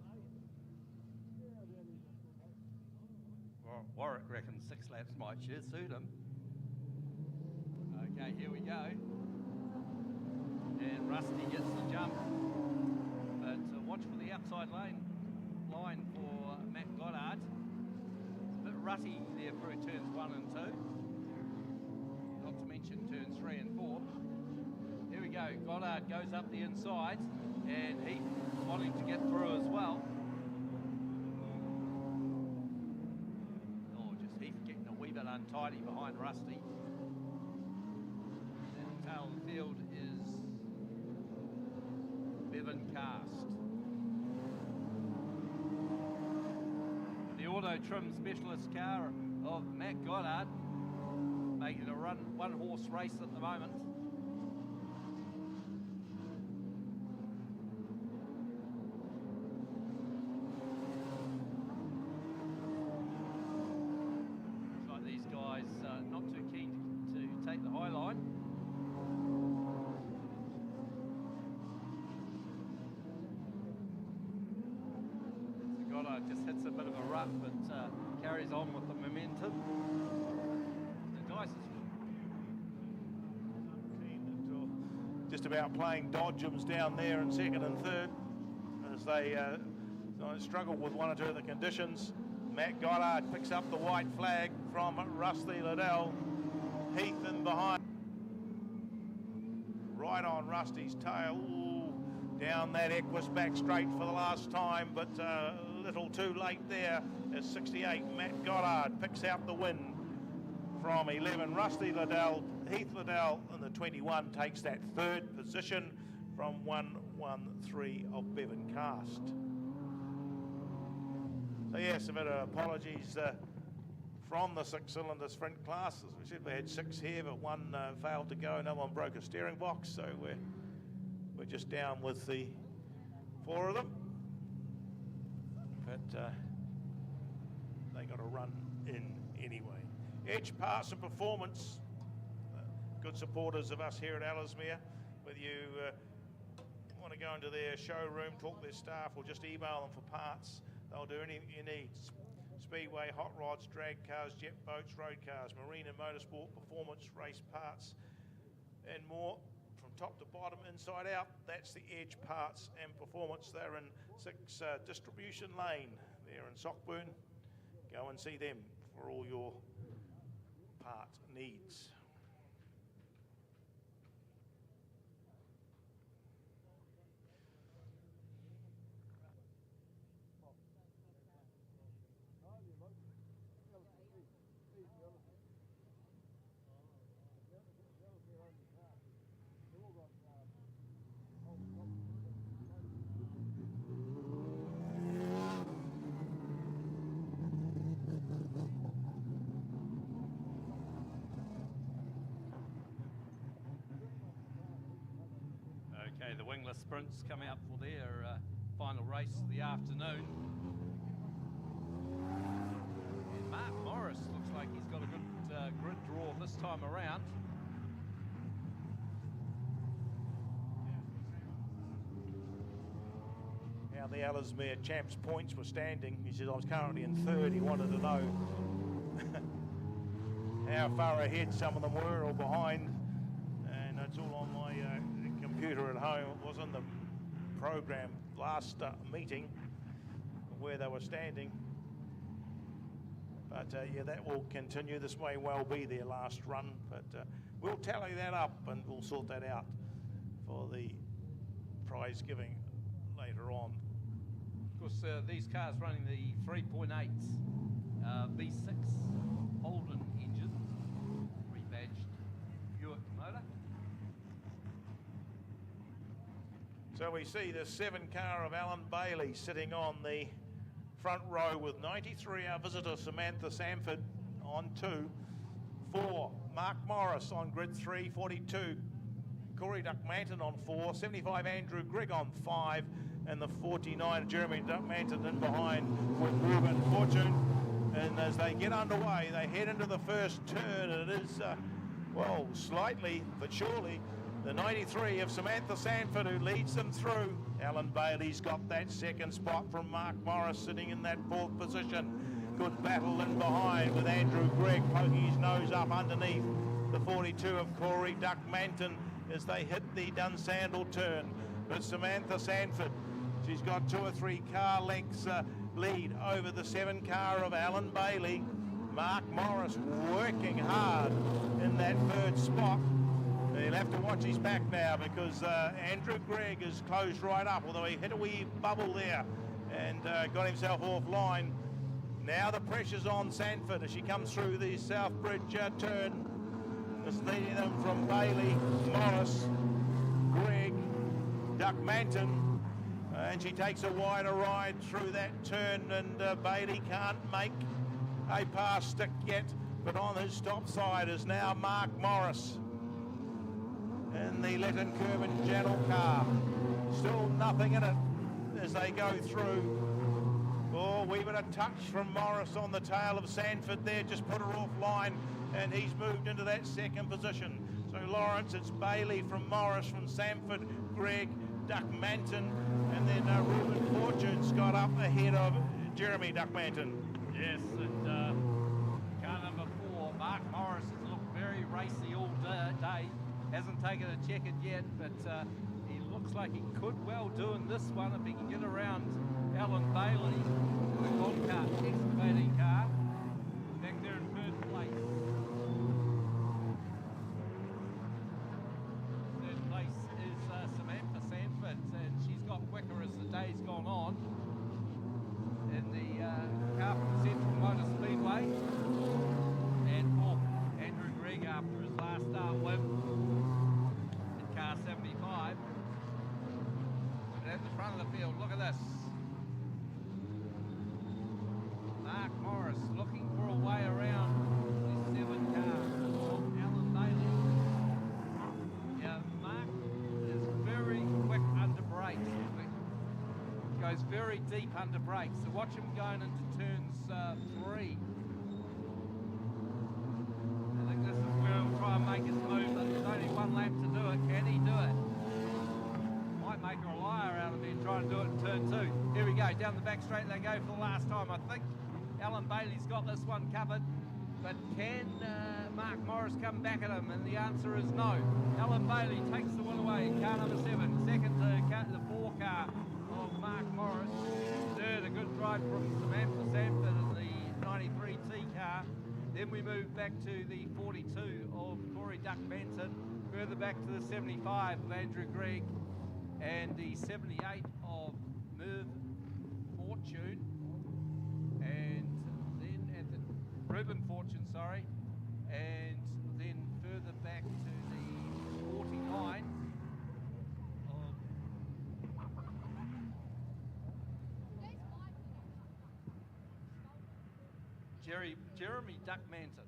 Warwick reckons 6 laps might suit him. Okay, here we go. And Rusty gets the jump. But watch for the outside line for Matt Goddard. It's a bit rutty there through turns 1 and 2. Not to mention turns 3 and 4. Here we go. Goddard goes up the inside and Heath wanting to get through as well. Untidy behind Rusty. And tail of the field is Bevan Cast. The auto trim specialist car of Matt Goddard, making a one-horse race at the moment. Just hits a bit of a rut, but carries on with the momentum. The Dice is just about playing dodgems down there in second and third as they struggle with one or two of the conditions. Matt Goddard picks up the white flag from Rusty Liddell. Heath in behind. Right on Rusty's tail. Ooh, down that Equus back straight for the last time, but little too late there as 68 Matt Goddard picks out the win from 11 Rusty Liddell. Heath Liddell in the 21 takes that third position from 113 of Bevan Cast. So yes, a bit of apologies from the 6-cylinder sprint class. As we said, we had 6 here, but one failed to go, another one broke a steering box, so we're just down with the 4 of them. But they got a run in anyway. Edge Parts and Performance, good supporters of us here at Ellesmere. Whether you want to go into their showroom, talk to their staff, or just email them for parts, they'll do anything you need. Speedway, hot rods, drag cars, jet boats, road cars, marine and motorsport, performance, race parts, and more. From top to bottom, inside out, that's the Edge Parts and Performance. They're in 6 Distribution Lane there in Sockburn. Go and see them for all your part needs. Okay, the Wingless sprints come out for their final race of the afternoon. And Mark Morris looks like he's got a good grid draw this time around. How the Ellesmere champs points were standing. He said, I was currently in third. He wanted to know how far ahead some of them were or behind. And it's all on my computer at home. It was in the program last meeting where they were standing. But yeah, that will continue. This may well be their last run, but we'll tally that up and we'll sort that out for the prize giving later on. Of course, these cars running the 3.8 V6 Holden engine, rebadged Buick motor. So we see the 7 car of Alan Bailey sitting on the front row with 93, our visitor Samantha Sanford on 2. 4, Mark Morris on grid 3, 42, Corey Duckmanton on 4, 75 Andrew Grigg on 5, and the 49 Jeremy Duckmanton in behind with Ruben Fortune. And as they get underway, they head into the first turn, and it is, well, slightly but surely, the 93 of Samantha Sanford who leads them through. Alan Bailey's got that second spot from Mark Morris sitting in that 4th position. Good battle in behind with Andrew Gregg poking his nose up underneath the 42 of Corey Duckmanton as they hit the Dunsandel turn. But Samantha Sanford, she's got 2 or 3 car lengths lead over the 7 car of Alan Bailey. Mark Morris working hard in that 3rd spot. He'll have to watch his back now because Andrew Gregg is closed right up, although he hit a wee bubble there and got himself offline. Now the pressure's on Sanford as she comes through the Southbridge turn. Just leading them from Bailey, Morris, Gregg, Duckmanton, and she takes a wider ride through that turn, and Bailey can't make a pass stick yet, but on his stop side is now Mark Morris in the Lytton Curvin Channel car. Still nothing in it as they go through. Oh, wee bit of touch from Morris on the tail of Sanford there, just put her offline, and he's moved into that 2nd position. So Lawrence, it's Bailey from Morris, from Sanford, Gregg, Duckmanton, and then Ruben Fortune's got up ahead of Jeremy Duckmanton. Yes, and car number 4, Mark Morris, has looked very racy all day. Hasn't taken a checkered yet, but he looks like he could well do in this one if he can get around Alan Bailey, the Goldcart excavating car, back there in 3rd place. 3rd place is Samantha Sanford, and she's got quicker as the day's gone on in the car from Central Motor Speedway. And 4th, Andrew Gregg after his last start win in car 75. And at the front of the field, look at this. Mark Morris looking for a way around the 7 car of Alan Bailey. Yeah, Mark is very quick under brakes. Goes very deep under brakes. So watch him going into turns 3. I think this is where he'll try and make his move, but there's only 1 lap to do it. Can he do it? Might make a liar out of him trying to do it in turn 2. Here we go, down the back straight they go for the last time. I think Alan Bailey's got this one covered, but can Mark Morris come back at him? And the answer is no. Alan Bailey takes the win away in car number 7. Second to the 4 car of Mark Morris. Third, a good drive from Samantha Sanford in the 93T car. Then we move back to the 42 of Corey Duckmanton. Further back to the 75 of Andrew Gregg. And the 78 of Merv Fortune. And then at the Ruben Fortune, sorry. And then further back to the 49 of Jeremy Duckmanton.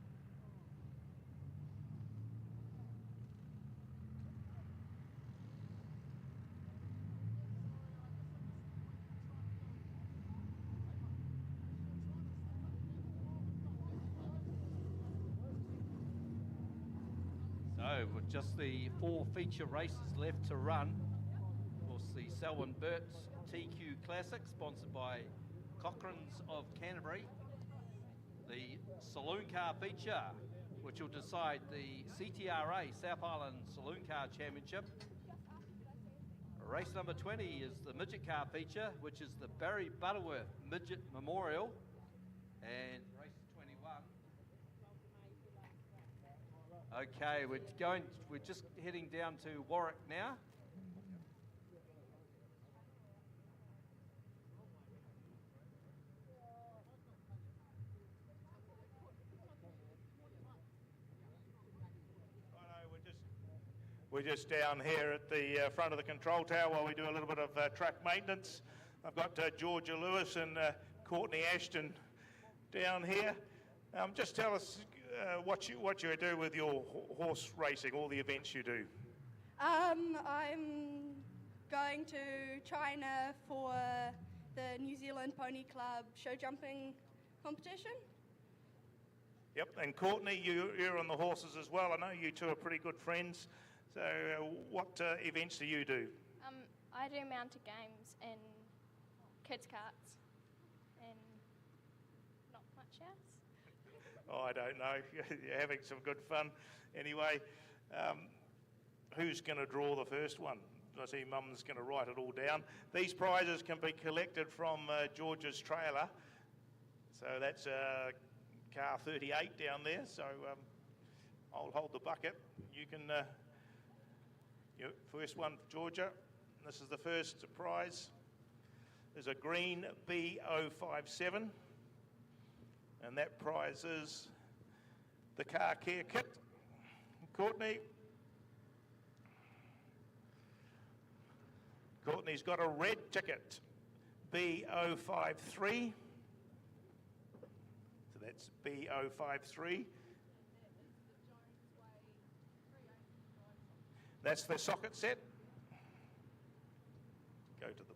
So with just the 4 feature races left to run, of course the Selwyn Burt's TQ Classic, sponsored by Cochrane's of Canterbury, the Saloon Car feature, which will decide the CTRA South Island Saloon Car Championship. Race number 20 is the Midget Car feature, which is the Barry Butterworth Midget Memorial, and race 21. Okay, we're just heading down to Warwick now. We're just down here at the front of the control tower while we do a little bit of truck maintenance. I've got Georgia Lewis and Courtney Ashton down here. Just tell us what you do with your horse racing, all the events you do. I'm going to China for the New Zealand Pony Club show jumping competition. Yep, and Courtney, you're on the horses as well. I know you two are pretty good friends. So what events do you do? I do mounted games and kids' carts and not much else. Oh, I don't know. You're having some good fun. Anyway, who's going to draw the first one? I see Mum's going to write it all down. These prizes can be collected from George's trailer. So that's car 38 down there. So I'll hold the bucket. You can, first one, Georgia. This is the first prize. There's a green B057. And that prize is the car care kit. Courtney's got a red ticket, B053. So that's B053. That's the socket set. Go to the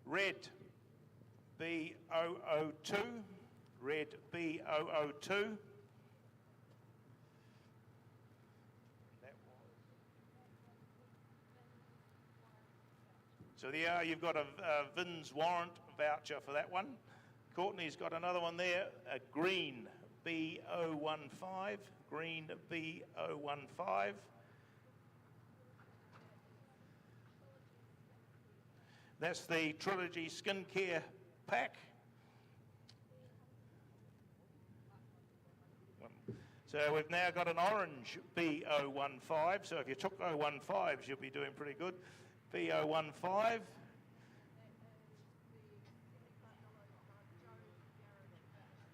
red B002. Red B002. So there you've got a VIN's warrant voucher for that one. Courtney's got another one there, a green B015, green B015. That's the Trilogy Skincare Pack. So we've now got an orange B015, so if you took 015s, you'll be doing pretty good. B015.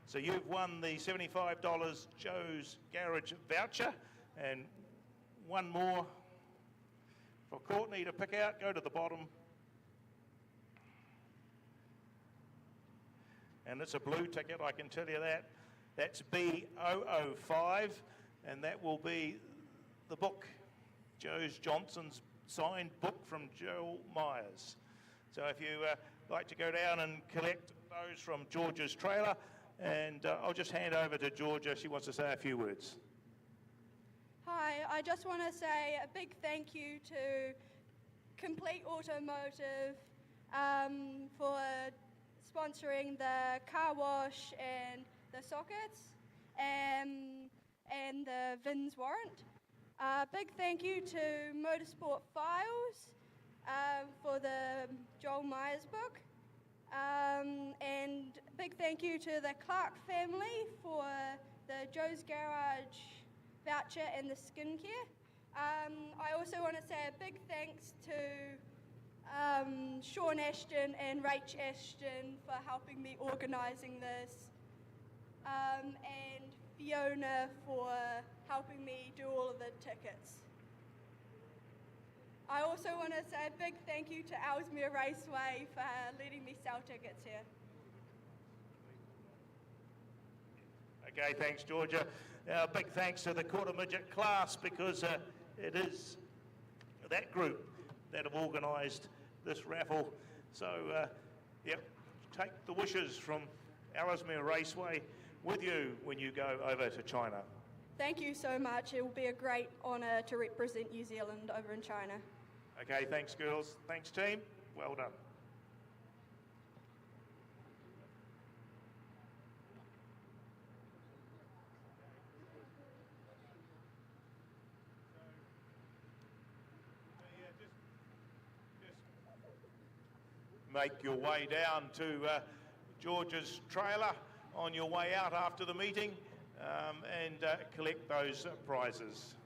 So you've won the $75 Joe's Garage voucher, and one more for Courtney to pick out. Go to the bottom. And it's a blue ticket, I can tell you that. That's B005, and that will be the book, Joe's Johnson's signed book from Joel Myers. So if you like to go down and collect those from Georgia's trailer, and I'll just hand over to Georgia. She wants to say a few words. Hi, I just want to say a big thank you to Complete Automotive for sponsoring the car wash and the sockets and the VIN's warrant. Big thank you to Motorsport Files for the Joel Myers book. And big thank you to the Clark family for the Joe's Garage voucher and the skincare. I also want to say a big thanks to Sean Ashton and Rach Ashton for helping me organising this, and Fiona for helping me do all of the tickets. I also want to say a big thank you to Ellesemere Raceway for letting me sell tickets here. Okay, thanks, Georgia. Big thanks to the quarter midget class, because it is that group that have organised this raffle. So, yep, take the wishes from Ellesemere Raceway with you when you go over to China. Thank you so much. It will be a great honour to represent New Zealand over in China. Okay, thanks, girls. Thanks, team. Well done. Make your way down to George's trailer on your way out after the meeting and collect those prizes.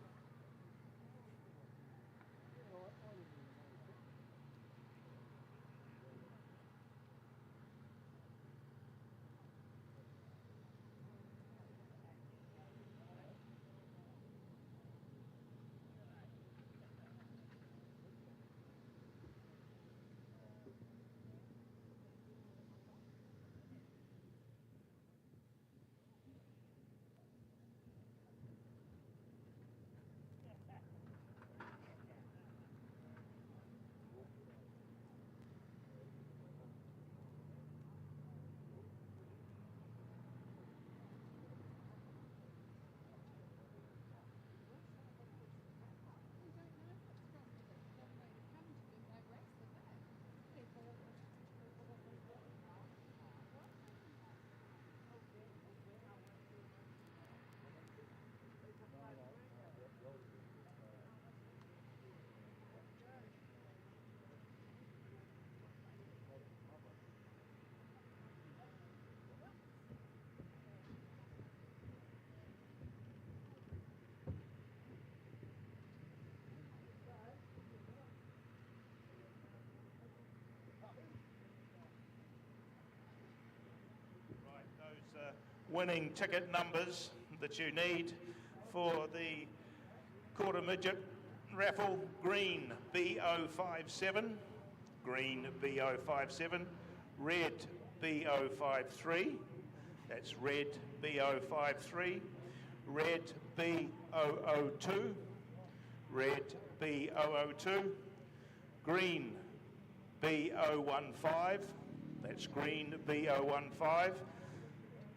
winning ticket numbers that you need for the quarter midget raffle. Green B057, green B057, red B053, that's red B053, red B002, red B002, green B015, that's green B015,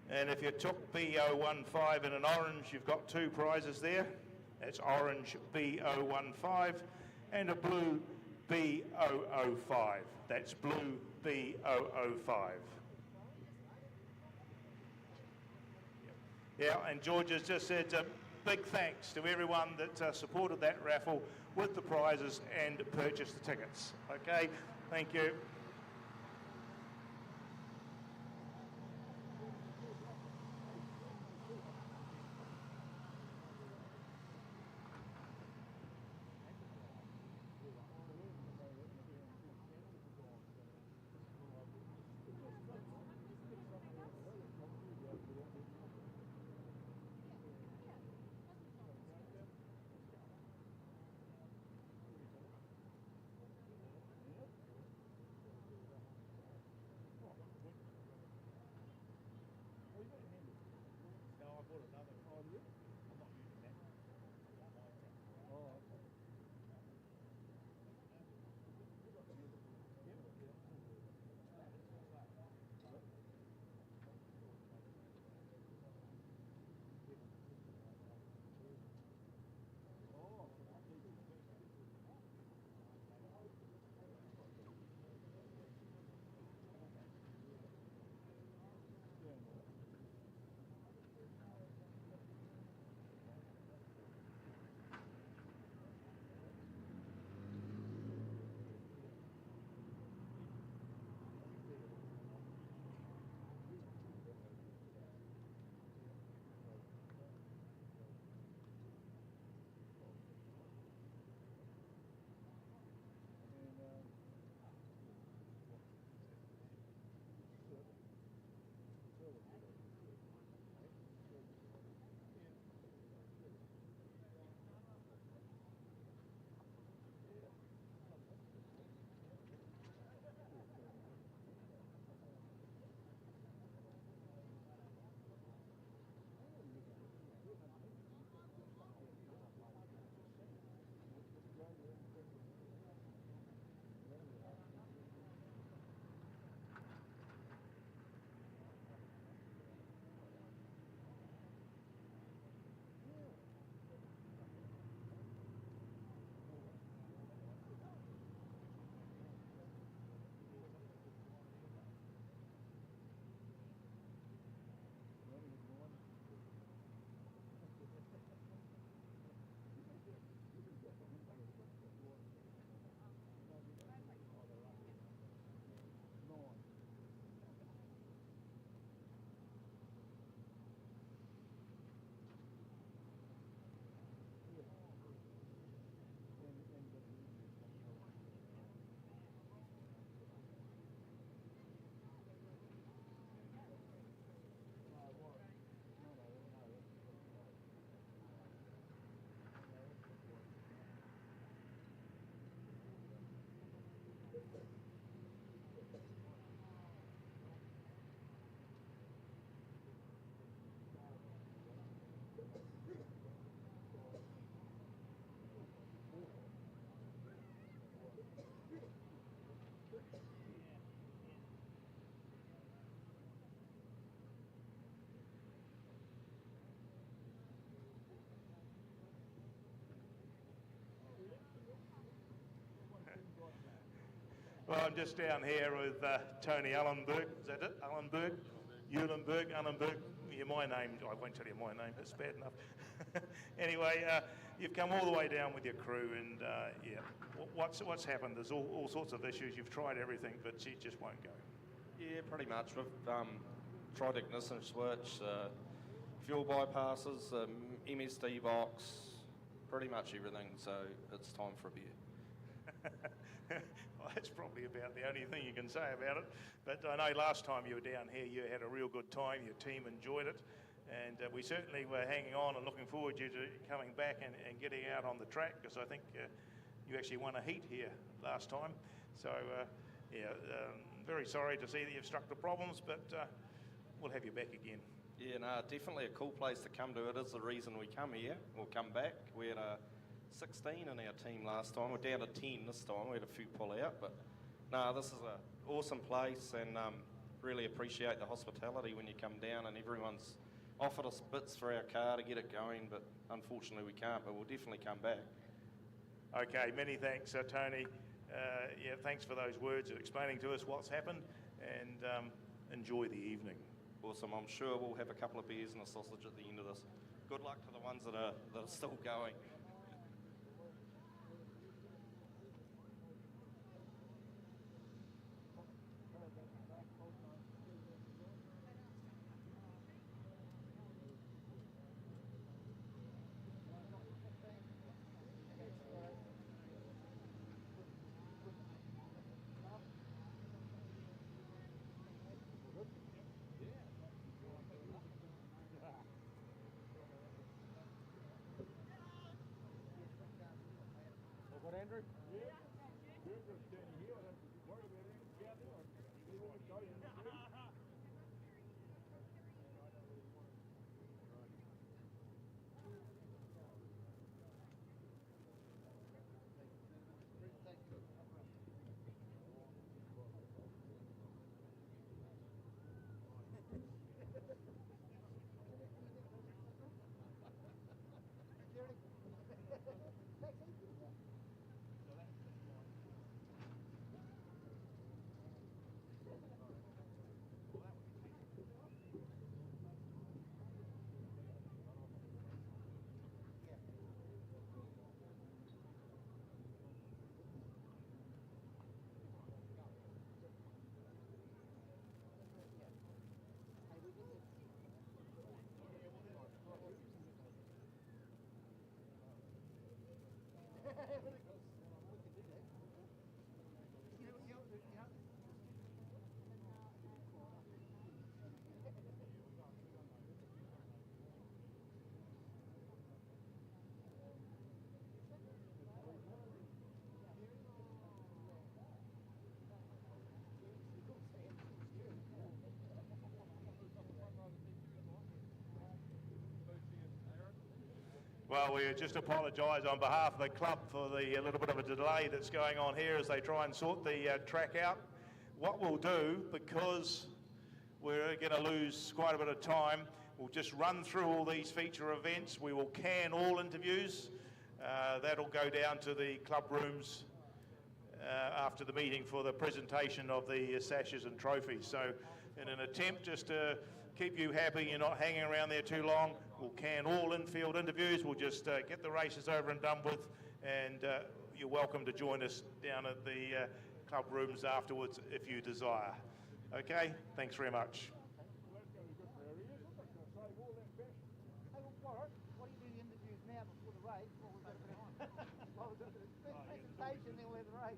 and if you took B015 in an orange, you've got two prizes there. That's orange B015 and a blue B005. That's blue B005. Yeah, and George has just said big thanks to everyone that supported that raffle with the prizes and purchased the tickets. Okay, thank you. Well, I'm just down here with Tony Ellenberg. Is that it? Ellenberg? Eulenberg? Ellenberg? Yeah, my name. I won't tell you my name. It's bad enough. Anyway, you've come all the way down with your crew, and yeah, what's happened? There's all sorts of issues. You've tried everything, but she just won't go. Yeah, pretty much. We've tried ignition switch, fuel bypasses, MSD box, pretty much everything. So it's time for a beer. Well, that's probably about the only thing you can say about it. But I know last time you were down here, you had a real good time. Your team enjoyed it. And we certainly were hanging on and looking forward to coming back and getting out on the track, because I think you actually won a heat here last time. So, very sorry to see that you've struck the problems, but we'll have you back again. Yeah, no, definitely a cool place to come to. It is the reason we come here, or come back. We had 16 in our team last time. We're down to 10 this time. We had a few pull out, but no, this is an awesome place, and really appreciate the hospitality when you come down, and everyone's offered us bits for our car to get it going, but unfortunately we can't, but we'll definitely come back. Okay, many thanks, Tony. Yeah, thanks for those words and explaining to us what's happened, and enjoy the evening. Awesome. I'm sure we'll have a couple of beers and a sausage at the end of this. Good luck to the ones that are still going. Well, we just apologise on behalf of the club for the little bit of a delay that's going on here as they try and sort the track out. What we'll do, because we're going to lose quite a bit of time, we'll just run through all these feature events. We will can all interviews. That'll go down to the club rooms after the meeting for the presentation of the sashes and trophies. So in an attempt just to keep you happy, you're not hanging around there too long, we'll can all infield interviews. We'll just get the races over and done with, and you're welcome to join us down at the club rooms afterwards if you desire. Okay, thanks very much. Presentation, then we'll have the race.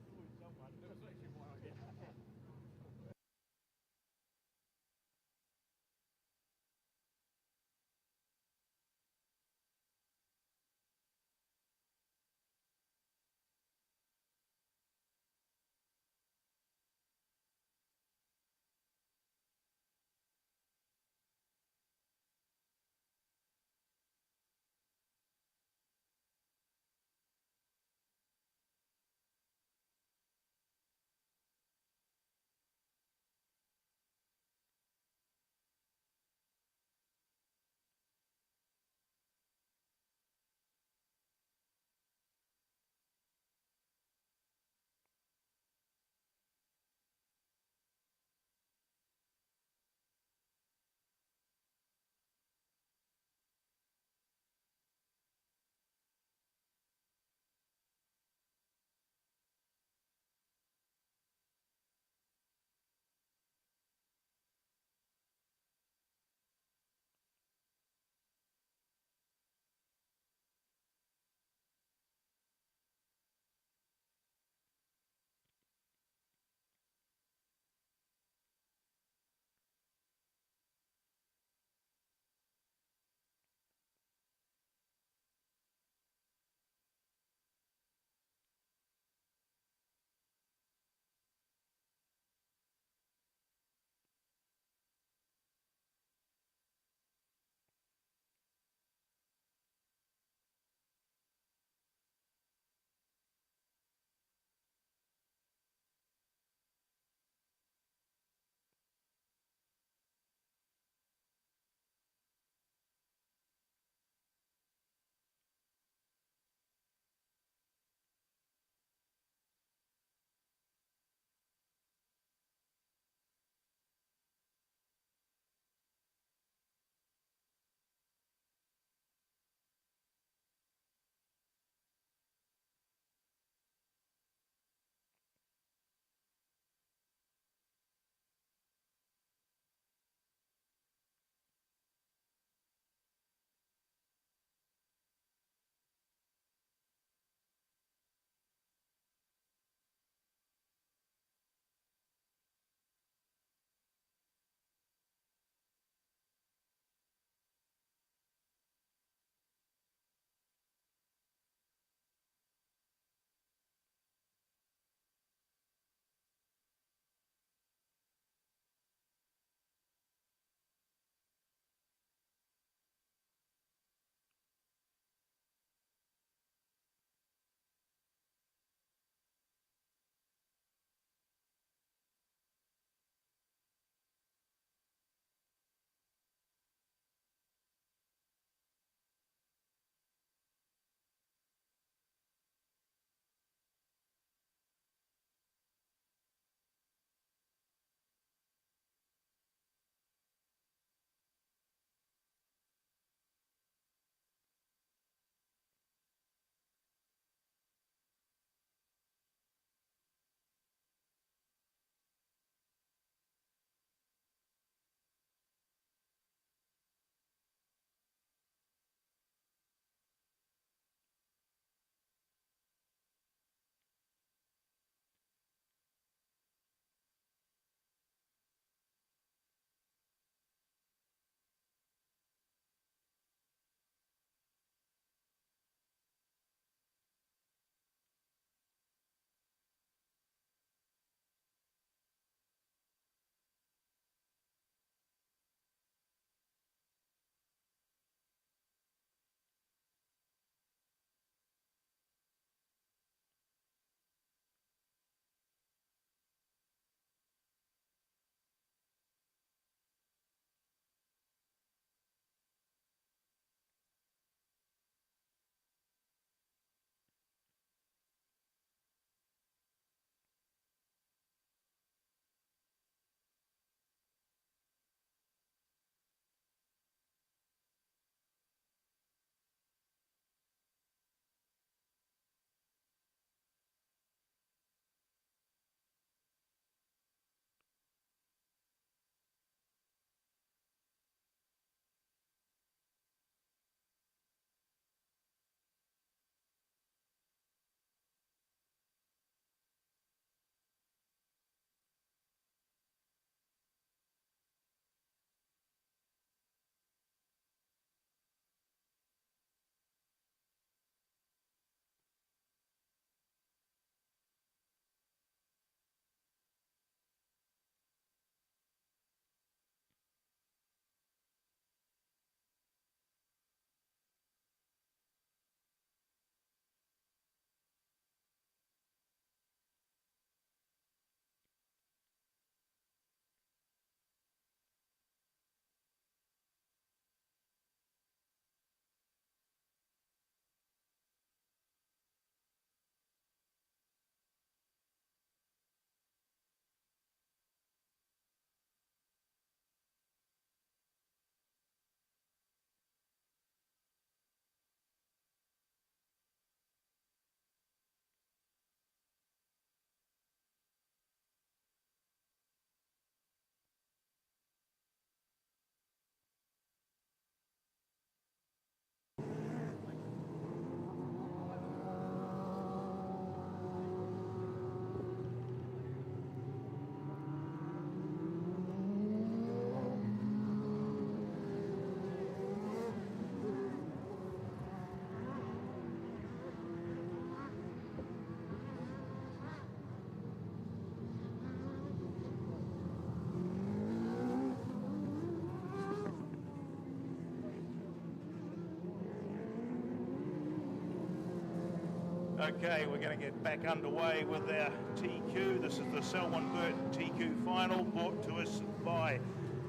Okay, we're going to get back underway with our TQ. This is the Selwyn Burt TQ final, brought to us by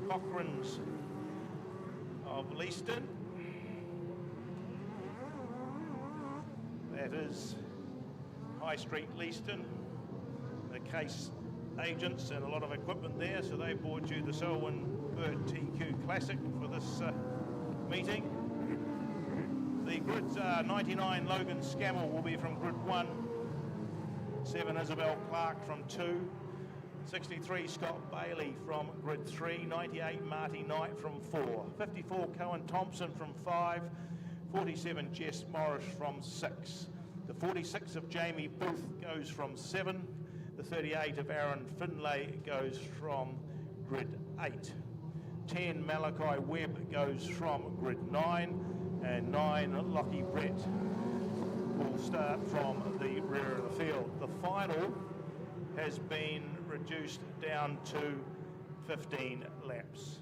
Cochrane's of Leaston. That is High Street Leaston, the Case agents and a lot of equipment there, so they brought you the Selwyn Burt TQ Classic for this meeting. The grids are 99 Logan Scammell will be from grid 1, 7 Isabel Clark from 2, 63 Scott Bailey from grid 3, 98 Marty Knight from 4, 54 Cohen Thompson from 5, 47 Jess Morris from 6. The 46 of Jamie Booth goes from 7, the 38 of Aaron Finlay goes from grid 8. 10 Malachi Webb goes from grid 9, and 9 Lockie Brett will start from the rear of the field. The final has been reduced down to 15 laps.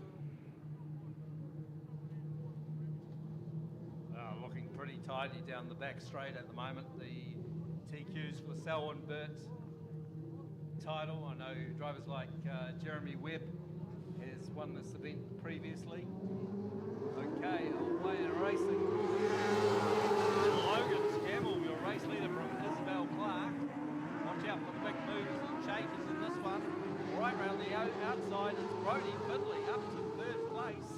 Looking pretty tidy down the back straight at the moment. The TQs for Selwyn Burt's title. I know drivers like Jeremy Webb has won this event previously. Okay, all the way to racing. Logan Scammell, your race leader from Isabel Clark. Watch out for the big movers and shakers in this one. Right round the outside is Brody Finley up to 3rd place.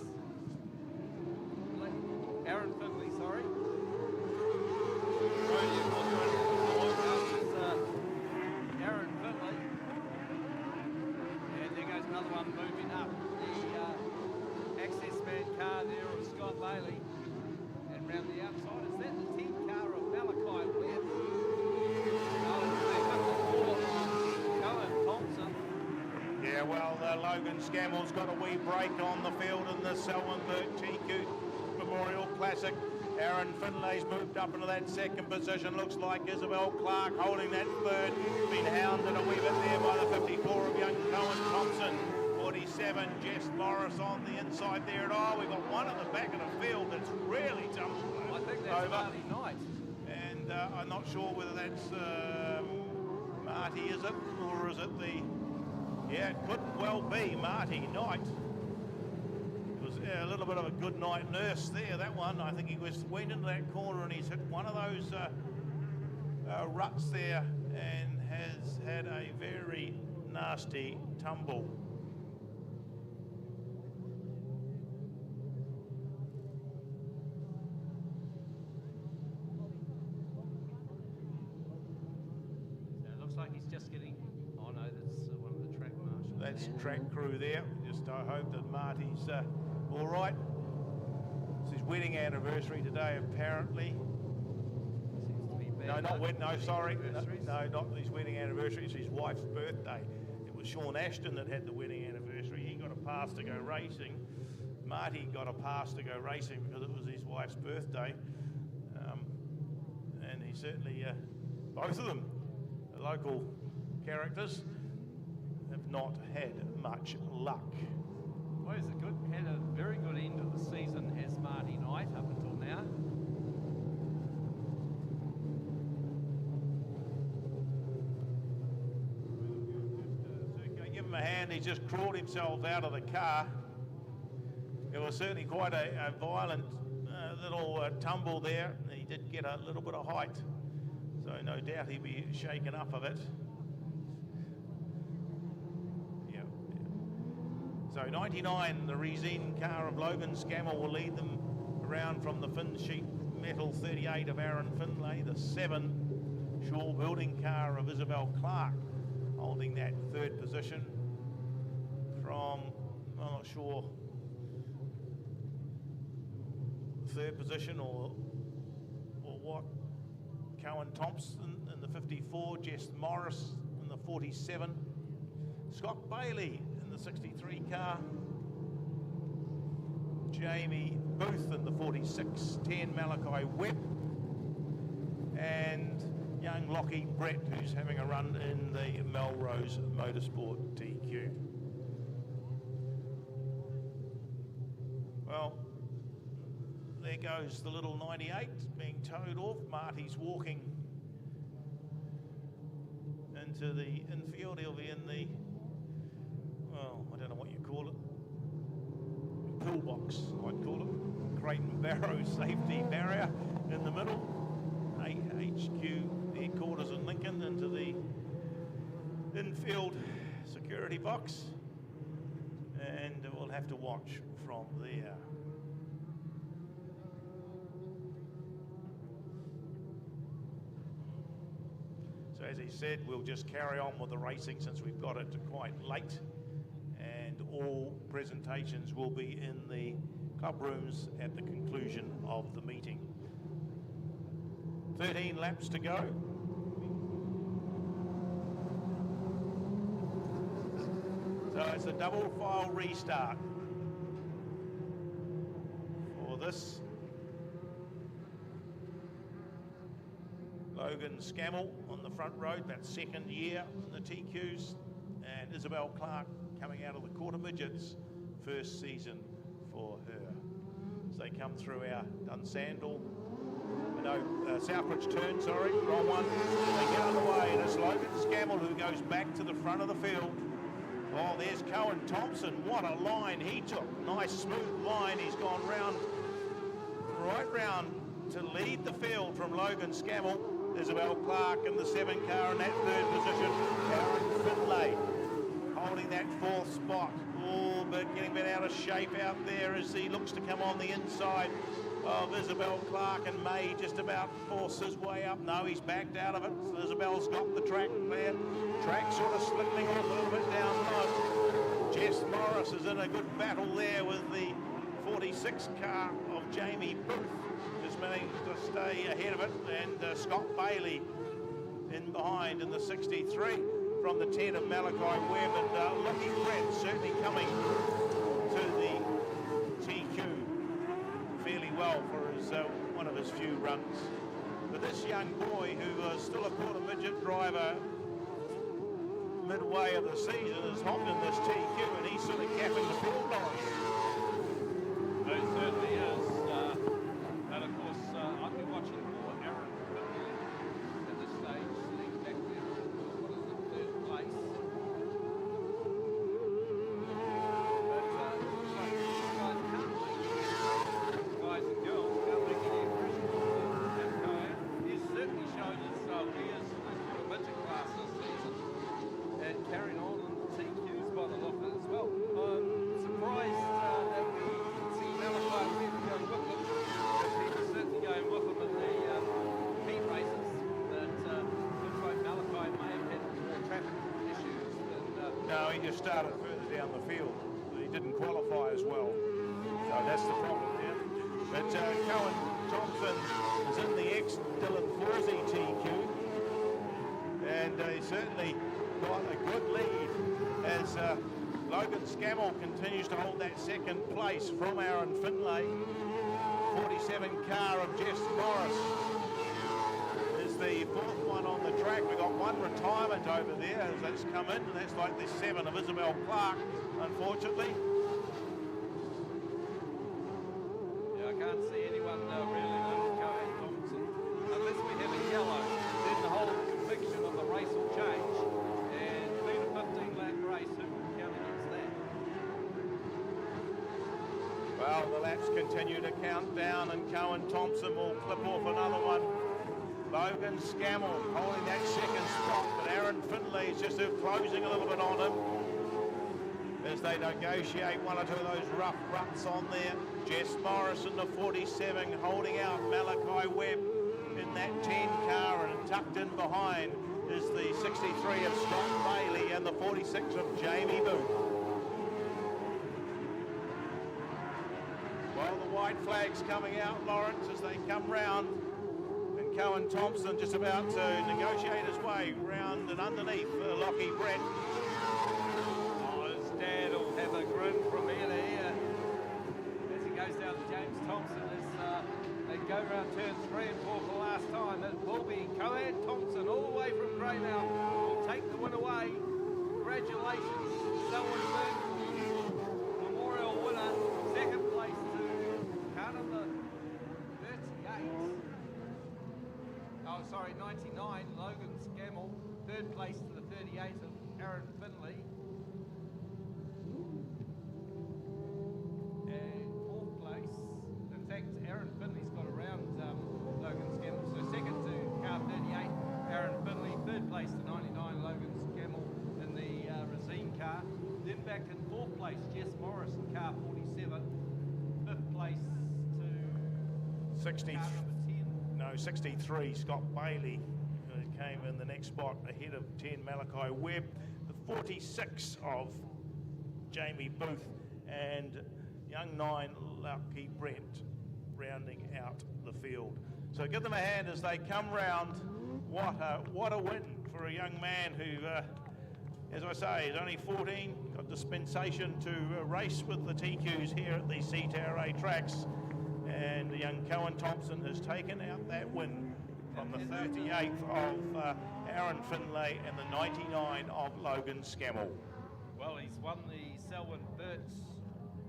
Aaron Finley, sorry. Brody, of course, running is Aaron Finley. And there goes another one moving up. The access man car there of Scott Bailey. And round the outside, is that the 10 car of Malachi Webb? Cohen Thompson. Yeah, well, Logan Scammell's got a wee break on the field in the Selwyn Burt TQ Memorial Classic. Aaron Finlay's moved up into that 2nd position. Looks like Isabel Clark holding that 3rd. Been hounded a wee bit there by the 54 of young Cohen Thompson. 47, Jess Morris on the inside there. Oh, we've got one at the back of the field that's really jumped over. I think that's Marty Knight. And I'm not sure whether that's Marty, is it? Or is it the... Yeah, it could well be Marty Knight. It was a little bit of a good night nurse there, that one. I think he went into that corner and he's hit one of those ruts there and has had a very nasty tumble. That's track crew there. Just I hope that Marty's all right. It's his wedding anniversary today, apparently. Seems to be bad. No, not wedding. No, sorry. No, not his wedding anniversary. It's his wife's birthday. It was Sean Ashton that had the wedding anniversary. He got a pass to go racing. Marty got a pass to go racing because it was his wife's birthday. And he certainly, both of them, local characters, have not had much luck. Well, he's had a very good end of the season as Marty Knight up until now. So give him a hand. He's just crawled himself out of the car. It was certainly quite a violent little tumble there. He did get a little bit of height, so no doubt he'll be shaken up of it. So 99, the Resine car of Logan Scammell will lead them around from the Fin Sheet Metal 38 of Aaron Finlay. The 7 Shaw Building car of Isabel Clark holding that 3rd position from, I'm not sure, 3rd position or what. Cohen Thompson in the 54, Jess Morris in the 47, Scott Bailey in the 63 car, Jamie Booth in the 46, 10 Malachi Webb, and young Lockie Brett, who's having a run in the Melrose Motorsport TQ. Well, there goes the little 98 being towed off. Marty's walking into the infield. He'll be in the, well, I don't know what you call it, pillbox, I'd call it. Crate and barrow safety barrier in the middle. HQ headquarters in Lincoln into the infield security box. And we'll have to watch from there. So as he said, we'll just carry on with the racing since we've got it quite late, and all presentations will be in the club rooms at the conclusion of the meeting. 13 laps to go. So it's a double file restart for this. Logan Scammell on the front road, that second year in the TQs, and Isabel Clark coming out of the quarter midgets, first season for her. As they come through our Dunsandel, Southbridge turn, sorry, wrong one. They get on the way, and it's Logan Scammell who goes back to the front of the field. Oh, there's Cohen Thompson. What a line he took. Nice smooth line. He's gone round, right round to lead the field from Logan Scammell. Isabel Clark in the 7 car in that third position. Aaron Finlay holding that 4th spot. Oh, but getting a bit out of shape out there as he looks to come on the inside of Isabel Clark, and May just about force his way up. No, he's backed out of it. So Isabel's got the track there. Track sort of slipping off a little bit down low. Jess Morris is in a good battle there with the 46 car of Jamie Booth. Just managed to stay ahead of it, and Scott Bailey in behind in the 63 from the 10 of Malachi Webb, and Lucky Brett certainly coming to the TQ fairly well for his one of his few runs. But this young boy, who was still a quarter midget driver midway of the season, has hopped in this TQ, and he's sort of capping the field line. He certainly is. And of course, I've been watching for Aaron at this stage, sitting back there. What is it, 3rd place? But looks like these guys can't make, guys and girls can't make any impression on Cohen. He's certainly shown his wares in the midget class this season, and carrying on in the TQs by the look of it as well. I'm surprised that we see Malachi Webb going with him, but he was certainly going with him in the heat races. But looks like Malachi may have had more traffic issues than... No, he just started further down the field. He didn't qualify as well. So that's the problem there. But Cohen Thompson is in the ex-Dylan Forsey TQ. And he certainly got a good lead as Logan Scammell continues to hold that second place from Aaron Finlay. 47 car of Jess Morris is the 4th one on the track. We've got one retirement over there as that's come in, and that's like the 7 of Isabel Clark, unfortunately. Yeah, I can't see anyone really knows Cohen Thompson. Unless we have a yellow, then the whole fiction of the race will change. And being a 15-lap race, who can count against that? Well, the laps continue to count down, and Cohen Thompson will clip off another one. Logan Scammell holding that second spot, but Aaron Finlay is just closing a little bit on him as they negotiate one or two of those rough ruts on there. Jess Morris in the 47 holding out Malachi Webb in that 10 car, and tucked in behind is the 63 of Scott Bailey and the 46 of Jamie Booth. Well, the white flag's coming out, Lawrence, as they come round, and Cohen Thompson just about to negotiate his way round and underneath Lockie Brett. Oh, his dad will have a grin from ear to ear as he goes down to James Thompson as they go round turns 3 and 4 for the last time. It will be Cohen Thompson all the way from Greymouth will take the win away. Congratulations, Selwyn Memorial winner. Second place to count of the 38. Oh, sorry, 99, Logan Scammell. third place to the 38 of Aaron Finley. And fourth place, in fact, Aaron Finley's got around Logan Scammell. So second to car 38, Aaron Finley. Third place to 99, Logan Scammell in the Racine car. Then back in fourth place, Jess Morris in car 47. Fifth place to 60, car number 10. no, 63, Scott Bailey, who came in the next spot ahead of 10, Malachi Webb. The 46 of Jamie Booth, and young 9, Lucky Brent, rounding out the field. So give them a hand as they come round. What a win for a young man who, as I say, is only 14, got dispensation to race with the TQs here at the CTRA tracks. And the young Cohen Thompson has taken out that win from the 38th of Aaron Finlay and the 99 of Logan Scammell. Well, he's won the Selwyn Burt's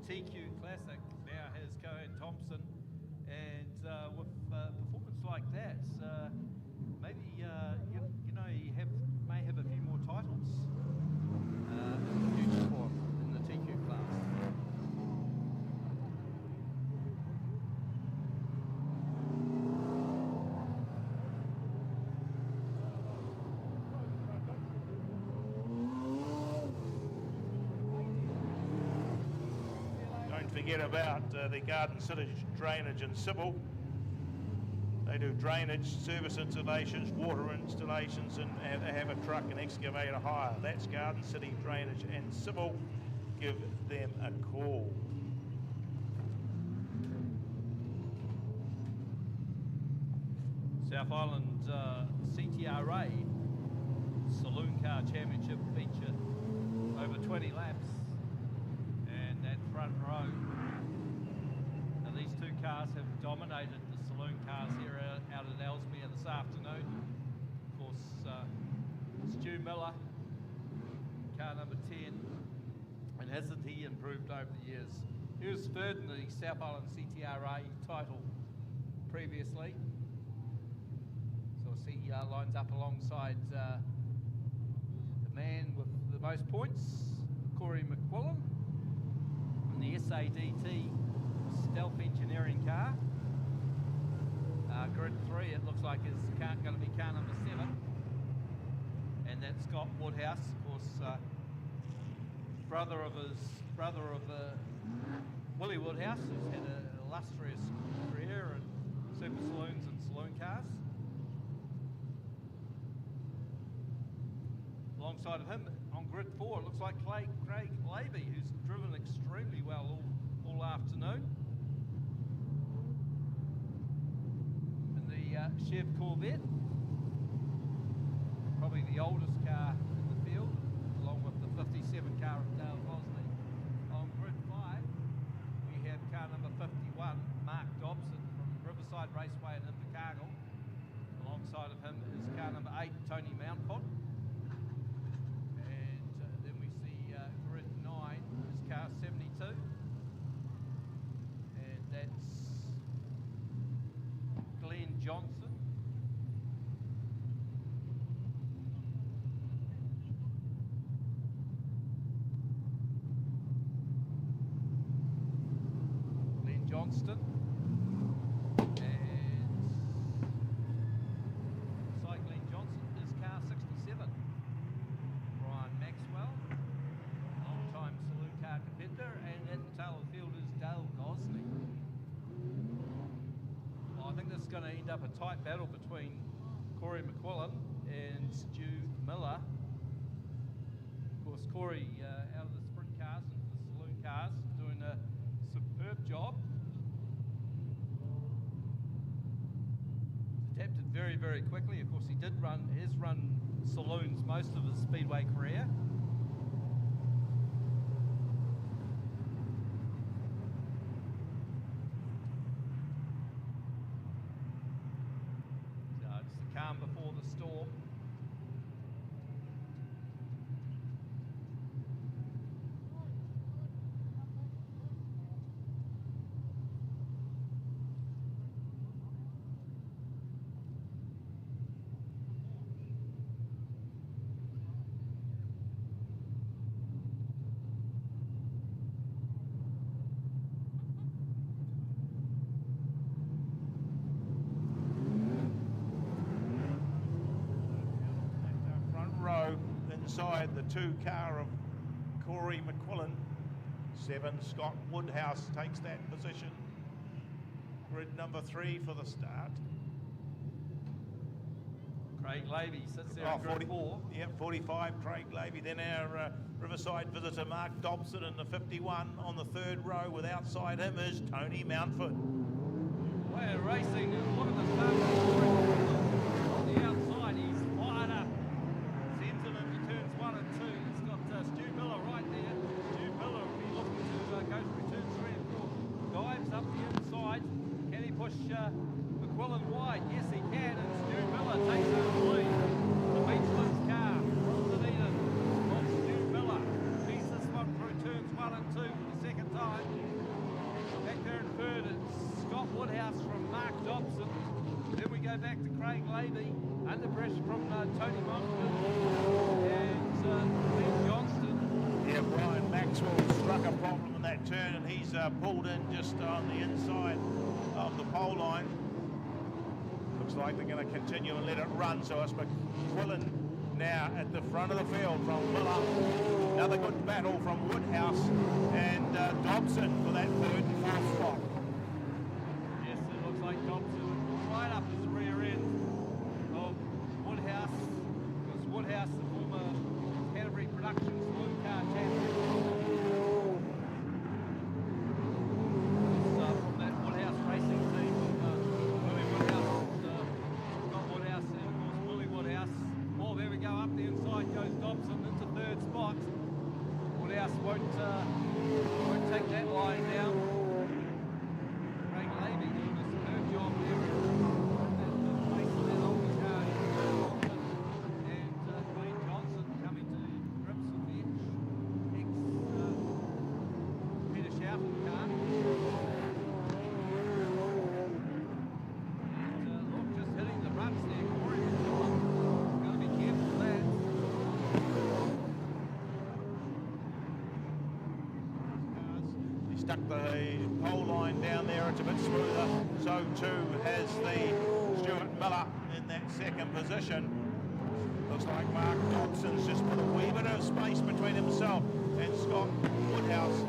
TQ Classic, now has Cohen Thompson, and with performance like that, maybe you know he may have a few more titles in the future for him in the TQ class. Don't forget about the Garden City Drainage in Sybil. They do drainage, service installations, water installations, and they have a truck and excavator hire. That's Garden City Drainage and Sybil. Give them a call. South Island CTRA Saloon Car Championship feature over 20 laps, and that front row. Now these two cars have dominated the saloon cars here out at Ellesemere this afternoon. Of course, Stu Miller, car number 10, and hasn't he improved over the years? He was third in the South Island CTRA title previously. So CTR lines up alongside the man with the most points, Corey McQuillan, in the SADT Stealth Engineering car. Grid 3, it looks like, is going to be car number 7. And that's Scott Woodhouse, of course, brother of Willie Woodhouse, who's had an illustrious career in super saloons and saloon cars. Alongside of him, on grid 4, it looks like Craig Levy, who's driven extremely well all afternoon. In the Chev Corvette, probably the oldest car in the field, along with the 57 car of Dale Gosney. On grid 5, we have car number 51, Mark Dobson from Riverside Raceway in Invercargill. Alongside of him is car number 8, Tony Mountford. Grid 9 is car 72, and that's Glenn Johnson. Johnston. And Cycling Johnson is car 67. Brian Maxwell, long-time saloon car competitor, and at the tail of the field is Dale Gosney. Well, I think this is going to end up a tight battle between Corey McQuillan and Stu Miller. Of course, Corey out of the sprint cars and the saloon cars, doing a superb job. Adapted very, very quickly. Of course, he has run saloons most of his speedway career. So it's the calm before the storm. inside the 2 car of Corey McQuillan. 7, Scott Woodhouse takes that position. Grid number 3 for the start. Craig Lavey sits there in grid 4. Yeah, 45, Craig Lavey. Then our Riverside visitor, Mark Dobson, in the 51 on the 3rd row. With outside him is Tony Mountford. We're racing, and look at the start on the outside. He's fired up. Sends him into turns 1 and 2. He's got Stu Miller right there. Stu Miller will be looking to go through turns 3 and 4. Dives up the inside. Can he push McQuillan wide? Yes, he can. And Stu Miller takes over the lead. The Beachlands car from Dunedin of Stu Miller. Beats this one through turns 1 and 2 for the second time. Back there in third, it's Scott Woodhouse from Mark Dobson. Then we go back to Craig Lavey, under pressure from Tony Monkman and Ben Johnston. Yeah, Brian Maxwell struck a problem in that turn, and he's pulled in just on the inside of the pole line. Looks like they're going to continue and let it run, so it's McQuillan now at the front of the field from Miller. Another good battle from Woodhouse and Dobson for that 3rd and 4th spot. Yes, it looks like Dobson right up his rear end of Woodhouse. Because Woodhouse, the former Canterbury Production Saloon car champion. From that Woodhouse racing team of Willie Woodhouse, Scott Woodhouse, and of course Willie Woodhouse. Oh, there we go, up the inside goes Dobson into 3rd spot. Woodhouse won't take that line down. Craig Lavey doing a superb job there. Facing that older car. And Dwayne Johnson coming to grips with the Peter Schaffen car. And look, just hitting the ruts there, Corey. Got to be careful of that. He stuck the pole line down there, it's a bit smoother. So too has the Stuart Miller in that 2nd position. Looks like Mark Dobson's just put a wee bit of space between himself and Scott Woodhouse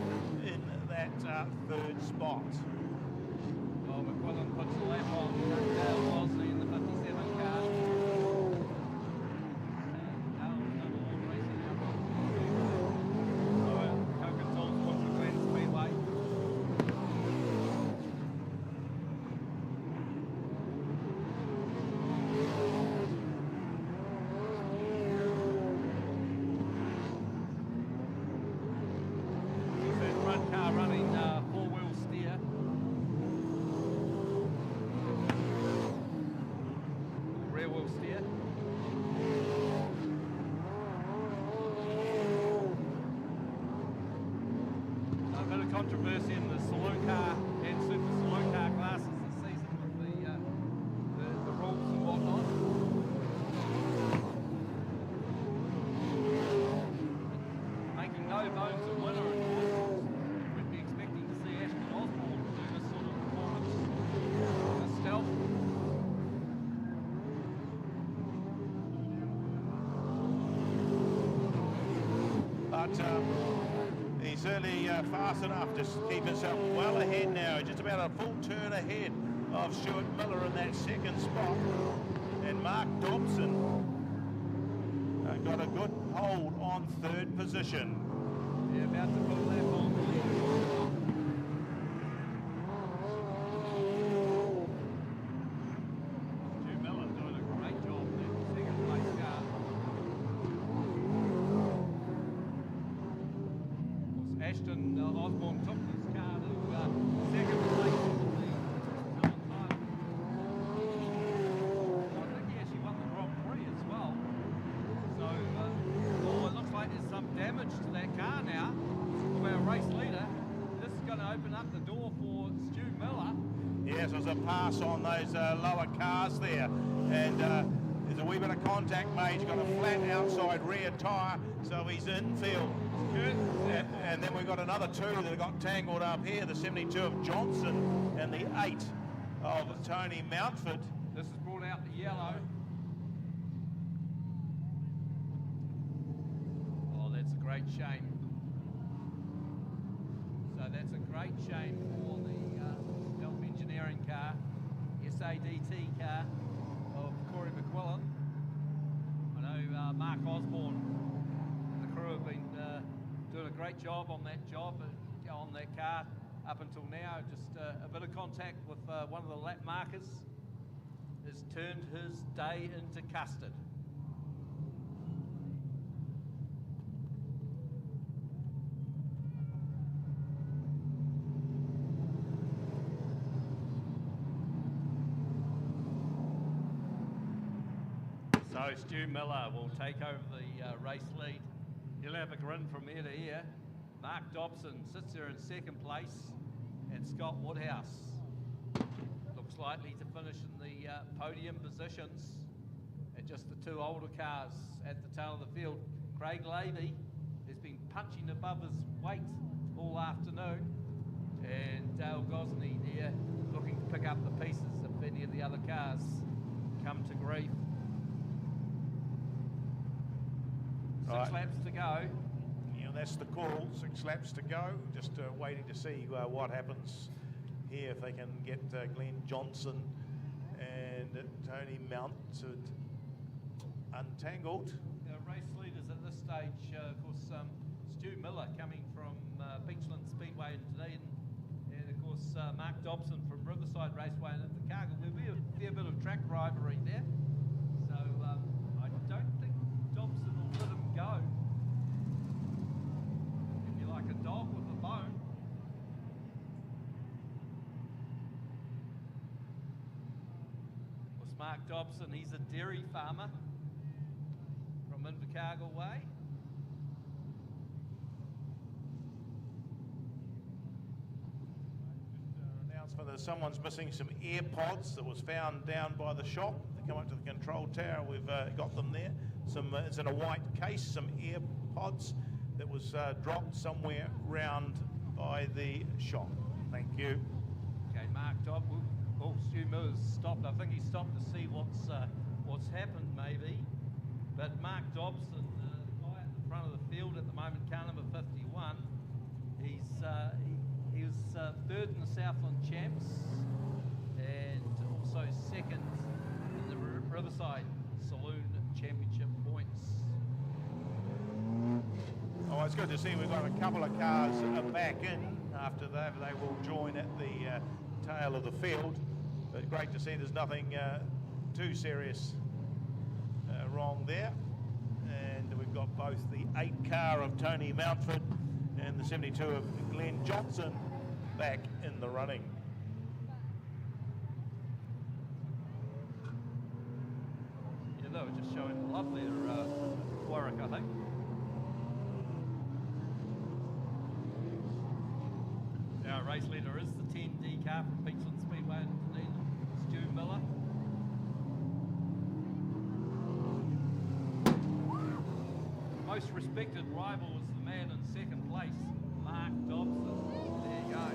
in that 3rd spot. Well, McQuillan puts the lap on Wosley in the 57 car. Controversy in the saloon car and super saloon car classes this season with the rules and whatnot. Making no bones of winner, and we'd be expecting to see Ashton Osborne do this sort of performance with stealth. But he's certainly fast enough to keep himself well ahead now. Just about a full turn ahead of Stuart Miller in that 2nd spot. And Mark Dobson got a good hold on 3rd position. Yeah, about to put lap on the lead. Stu Miller doing a great job in that 2nd place car. Of course, Ashton Osborne took his car to 2nd place in the time. I think he actually won the Grand Prix as well. So, it looks like there's some damage to that car now of our race leader. This is going to open up the door for Stu Miller. Yes, there's a pass on those lower cars there. And there's a wee bit of contact made. He's got a flat outside rear tyre, so he's infield. And then we've got another 2 that have got tangled up here, the 72 of Johnson and the 8 of Tony Mountford. This has brought out the yellow. great shame. So that's a great shame for the Elf Engineering car, SADT car of Corey McQuillan. I know Mark Osborne and the crew have been doing a great job on that car up until now. Just a bit of contact with one of the lap markers has turned his day into custard. So Stu Miller will take over the race lead. He'll have a grin from ear to ear. Mark Dobson sits there in second place, and Scott Woodhouse looks likely to finish in the podium positions. And just the two older cars at the tail of the field. Craig Lavey has been punching above his weight all afternoon, and Dale Gosney there looking to pick up the pieces if any of the other cars come to grief. 6 laps to go. Yeah, that's the call. 6 laps to go. Just waiting to see what happens here, if they can get Glenn Johnson and Tony Mounted untangled. Race leaders at this stage, of course, Stu Miller coming from Beachland Speedway in Dunedin, and of course Mark Dobson from Riverside Raceway in Invercargill. There'll be a fair bit of track rivalry there. So I don't think Dobson will let him go. If you like a dog with a bone. Of course, Mark Dobson, he's a dairy farmer from Invercargill Way. Announcement that someone's missing some AirPods that was found down by the shop. They come up to the control tower. We've got them there. It's in a white case, some AirPods that was dropped somewhere round by the shop. Thank you. Okay, Mark Dobson. Oh, Stu Miller's stopped. I think he stopped to see what's happened, maybe. But Mark Dobson, the guy at the front of the field at the moment, car number 51, he was third in the Southland Champs and also second in the Riverside Saloon Championship points. Oh, it's good to see we've got a couple of cars back in after that. They will join at the tail of the field. But great to see there's nothing too serious wrong there. And we've got both the 8 car of Tony Mountford and the 72 of Glenn Johnson back in the running. Yeah, they were just showing love there, Warwick, I think. Our race leader is the 10D car from Beachland Speedway in Dunedin, Stu Miller. Most respected rival was the man in second place, Mark Dobson. There you go.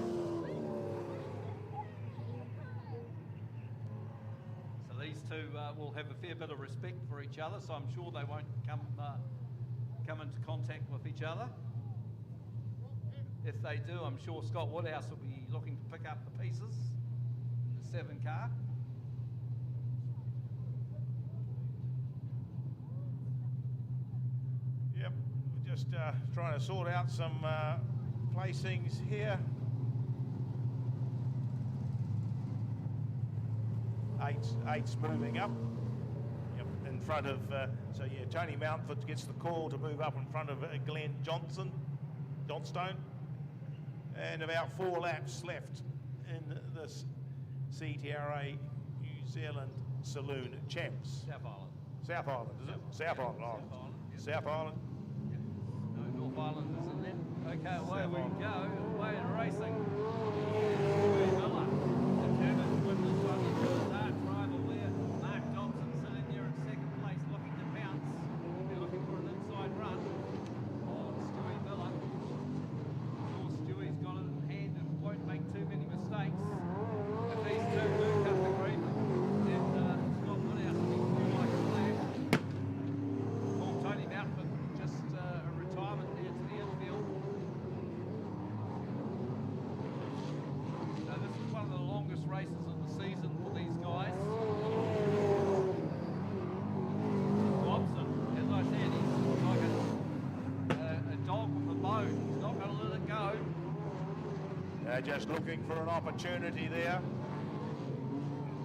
So these two will have a fair bit of respect for each other, so I'm sure they won't come into contact with each other. If they do, I'm sure Scott Woodhouse will be looking to pick up the pieces in the 7 car. Yep, we're just trying to sort out some placings here. 8's moving up. Yep, in front of, so yeah, Tony Mountford gets the call to move up in front of Glenn Johnstone. And about 4 laps left in this CTRA New Zealand Saloon Champs. South Island. South Island, is it? South Island. South Island. Yep. South Island. No, North Island is in there. Okay, away we go. Away to racing. Stu Miller determined to win this one. His arch rival there, Mark Dobson, sitting there in second place, looking to pounce. They're looking for an inside run on Stewie Miller. Of course, Stewie's got it in hand and won't make too many mistakes. If these two do cut the grief, then Scott Woodhouse will be through like a flash. Tony Mountford, just a retirement there just looking for an opportunity there.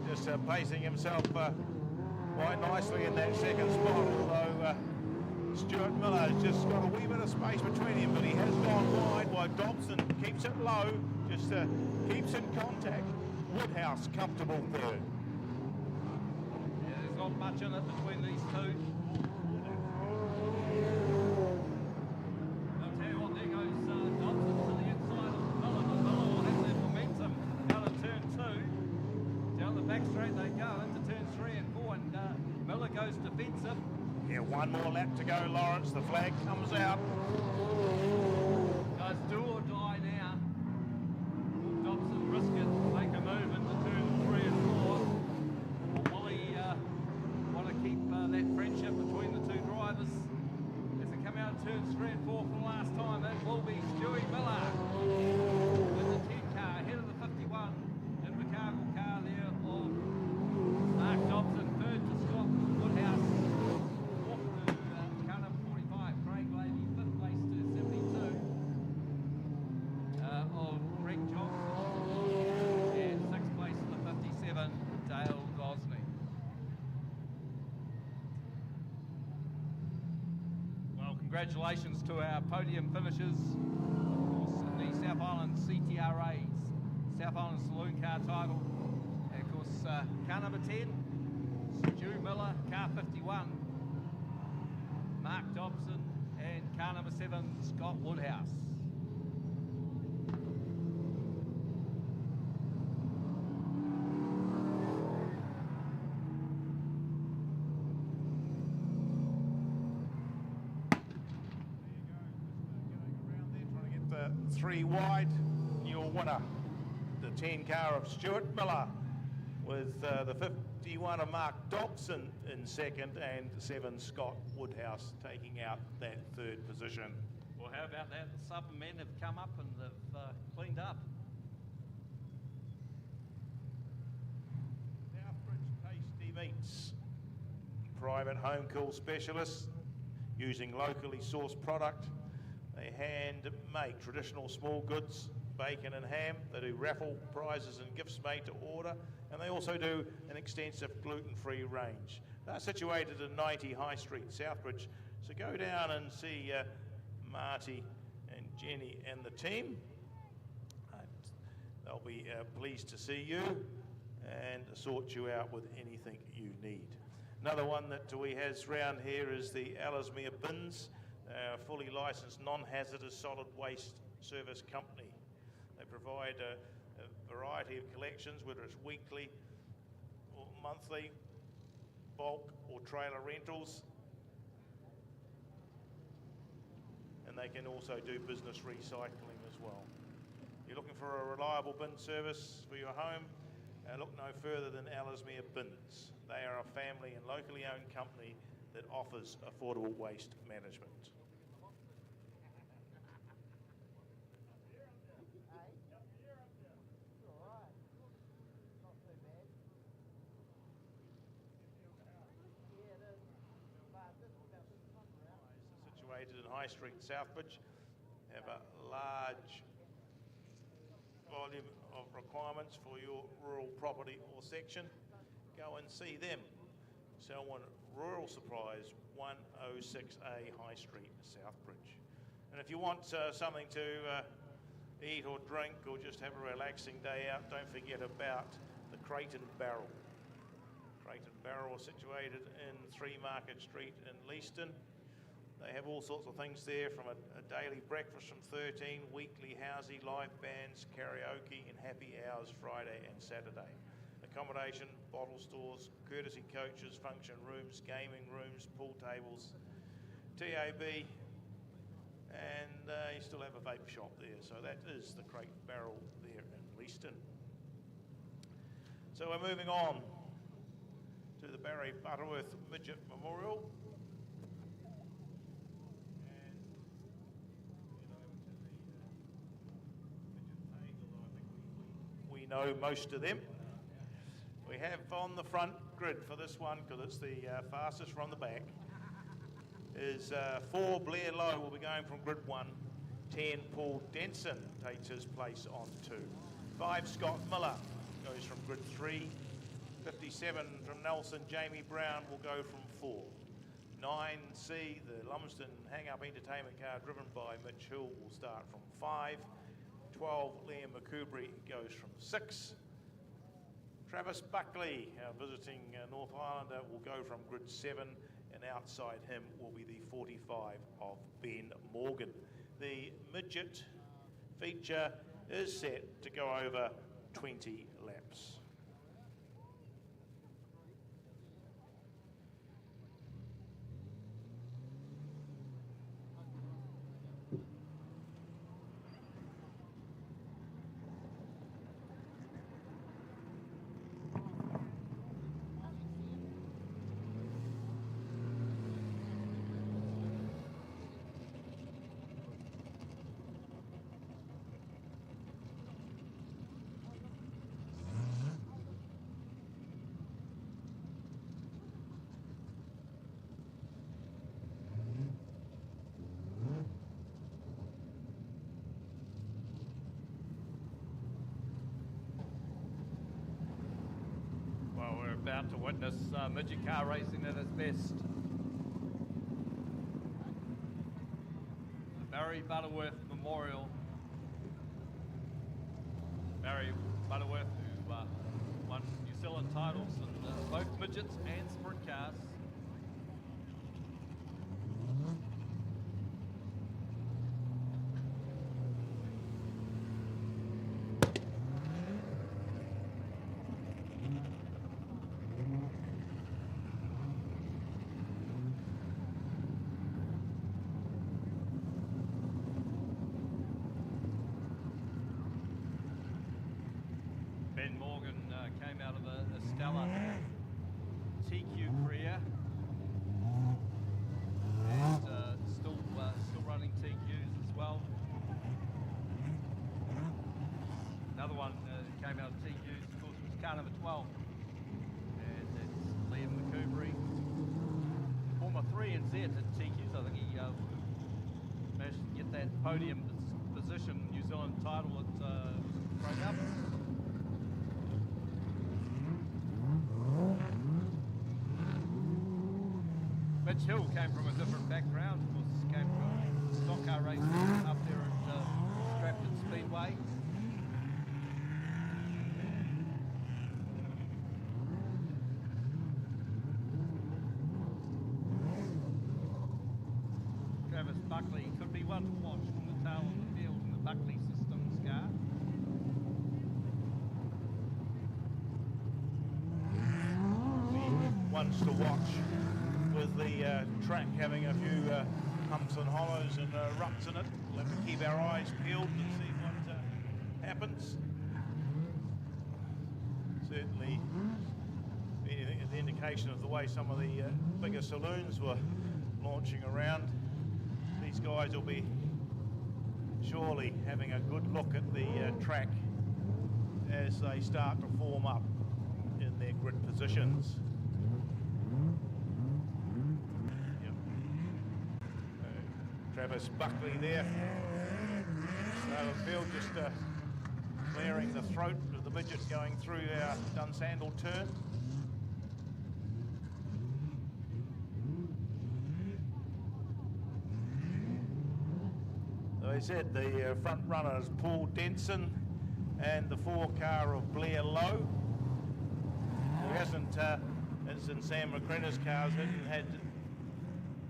Just placing himself quite nicely in that second spot, although Stuart Miller has just got a wee bit of space between him, but he has gone wide while Dobson keeps it low, just keeps in contact. Woodhouse comfortable third. Yeah, there's not much in it between these two. I'll tell you what, there goes Dobson to the inside of Miller, but Miller will have their momentum out of turn 2. Down the back straight they go into turns 3 and 4, and Miller goes defensive. Yeah, one more lap to go, Lawrence. The flag comes out. It's do or die now. Will Dobson risk it, make a move into turn 3 and 4? Or will he want to keep that friendship between the two drivers? As they come out of turns 3 and 4 for the last time, that will be Stewie Miller with the 10 car ahead of the 51 in the cargo car there of Mark Dobson, third to Scott Woodhouse. Congratulations to our podium finishers, of course, in the South Island CTRA's South Island Saloon car title. And of course, car number 10, Stu Miller, car 51, Mark Dobson, and car number 7, Scott Woodhouse. Three wide, your winner, the 10 car of Stuart Miller, with the 51 of Mark Dobson in second, and 7 Scott Woodhouse taking out that third position. Well, how about that? The Southern men have come up and they've cleaned up. Southbridge Tasty Meats, private home cool specialists using locally sourced product. They hand make traditional small goods, bacon and ham. They do raffle prizes and gifts made to order, and they also do an extensive gluten-free range. They're situated in 90 High Street, Southbridge. So go down and see Marty and Jenny and the team. They'll be pleased to see you and sort you out with anything you need. Another one that we has round here is the Ellesemere bins. Fully licensed non-hazardous solid waste service company. They provide a variety of collections, whether it's weekly or monthly, bulk or trailer rentals. And they can also do business recycling as well. You're looking for a reliable bin service for your home? Look no further than Ellesemere Bins. They are a family and locally owned company that offers affordable waste management. Situated in High Street, Southbridge, have a large volume of requirements for your rural property or section. Go and see them. Selwyn Rural Supplies, 106A High Street, Southbridge. And if you want something to eat or drink or just have a relaxing day out, don't forget about the Crate and Barrel. Crate and Barrel is situated in 3 Market Street in Leaston. They have all sorts of things there, from a daily breakfast from 13, weekly housey, live bands, karaoke, and happy hours Friday and Saturday. Accommodation, bottle stores, courtesy coaches, function rooms, gaming rooms, pool tables, TAB, and you still have a vape shop there. So that is the Crate and Barrel there in Leaston. So we're moving on to the Barry Butterworth Midget Memorial. We know most of them. We have on the front grid for this one, because it's the fastest from the back, is 4 Blair Low will be going from grid 1. 10, Paul Denson takes his place on 2. 5, Scott Miller goes from grid 3. 57 from Nelson, Jamie Brown will go from 4. 9C, the Lumsden hang-up entertainment car driven by Mitch Hill will start from 5. 12, Liam McCoubry goes from 6. Travis Buckley, our visiting North Islander, will go from grid 7, and outside him will be the 45 of Ben Morgan. The Midget feature is set to go over 20 laps. Well, we're about to witness midget car racing at its best. The Barry Butterworth Memorial. Barry Butterworth, who won New Zealand titles in both midgets and sprint cars. Ben Morgan came out of a stellar TQ career and still running TQs as well. Another one came out of TQs, of course, was car number 12, and that's Liam McCoubry, former 3 and Z at TQs. I think he managed to get that podium position, New Zealand title at Grey Cup. Mitch Hill came from a different background, of course, came from stock car racing up there at Stratford Speedway. Travis Buckley could be one to watch from the tail of the field in the Buckley Systems car. Ones to watch, with the track having a few humps and hollows and ruts in it. We'll have to keep our eyes peeled and see what happens. Certainly, the indication of the way some of the bigger saloons were launching around, these guys will be surely having a good look at the track as they start to form up in their grid positions. Travis Buckley there. So Field just clearing the throat of the midget going through our Dunsandel turn. So I said the front runner is Paul Denson and the 4 car of Blair Lowe, who hasn't, as in Sam McCrenna's cars, hadn't had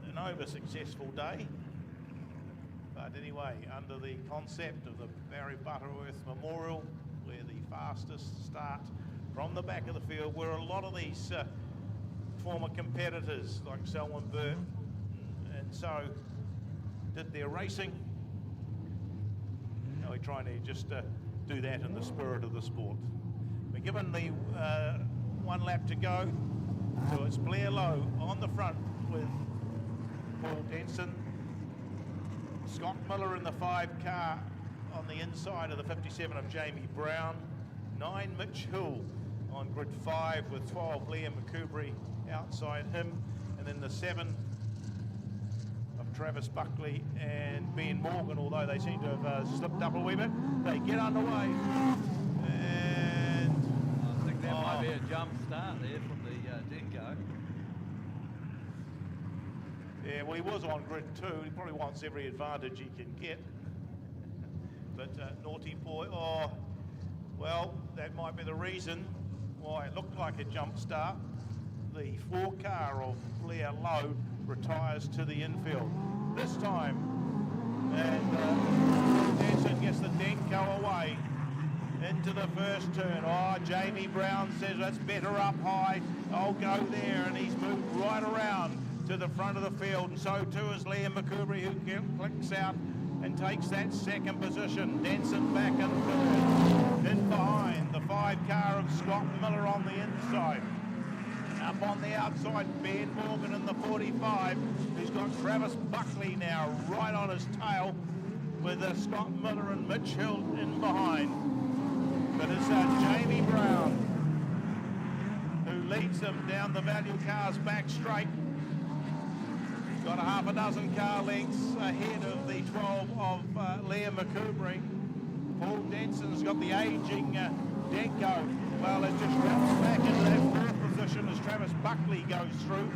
an over-successful day. But anyway, under the concept of the Barry Butterworth Memorial, where the fastest start from the back of the field, where a lot of these former competitors like Selwyn Burt and so did their racing. Now we're trying to just do that in the spirit of the sport. We're given the 1 lap to go, so it's Blair Lowe on the front with Paul Denson. Scott Miller in the 5 car on the inside of the 57 of Jamie Brown. 9 Mitch Hill on grid 5 with 12 Liam McCoubry outside him. And then the 7 of Travis Buckley and Ben Morgan, although they seem to have slipped up a wee bit. They get underway. And I think that might be a jump start there from the Dingo. yeah, well, he was on grid 2. He probably wants every advantage he can get. But naughty boy, well, that might be the reason why it looked like a jump start. The 4 car of Blair Lowe retires to the infield this time. And Denson gets the Denko away into the first turn. Jamie Brown says that's better up high. I'll go there, and he's moved right around to the front of the field, and so too is Liam McCoubrey, who clicks out and takes that second position. Denson back in third. In behind, the 5 car of Scott Miller on the inside. Up on the outside, Ben Morgan in the 45, who's got Travis Buckley now right on his tail, with Scott Miller and Mitch Hill in behind. But it's Jamie Brown who leads them down the value cars back straight. Got a half a dozen car lengths ahead of the 12 of Liam McCoubrey. Paul Denson's got the aging Denko. Well, it just drops back into that 4th position as Travis Buckley goes through.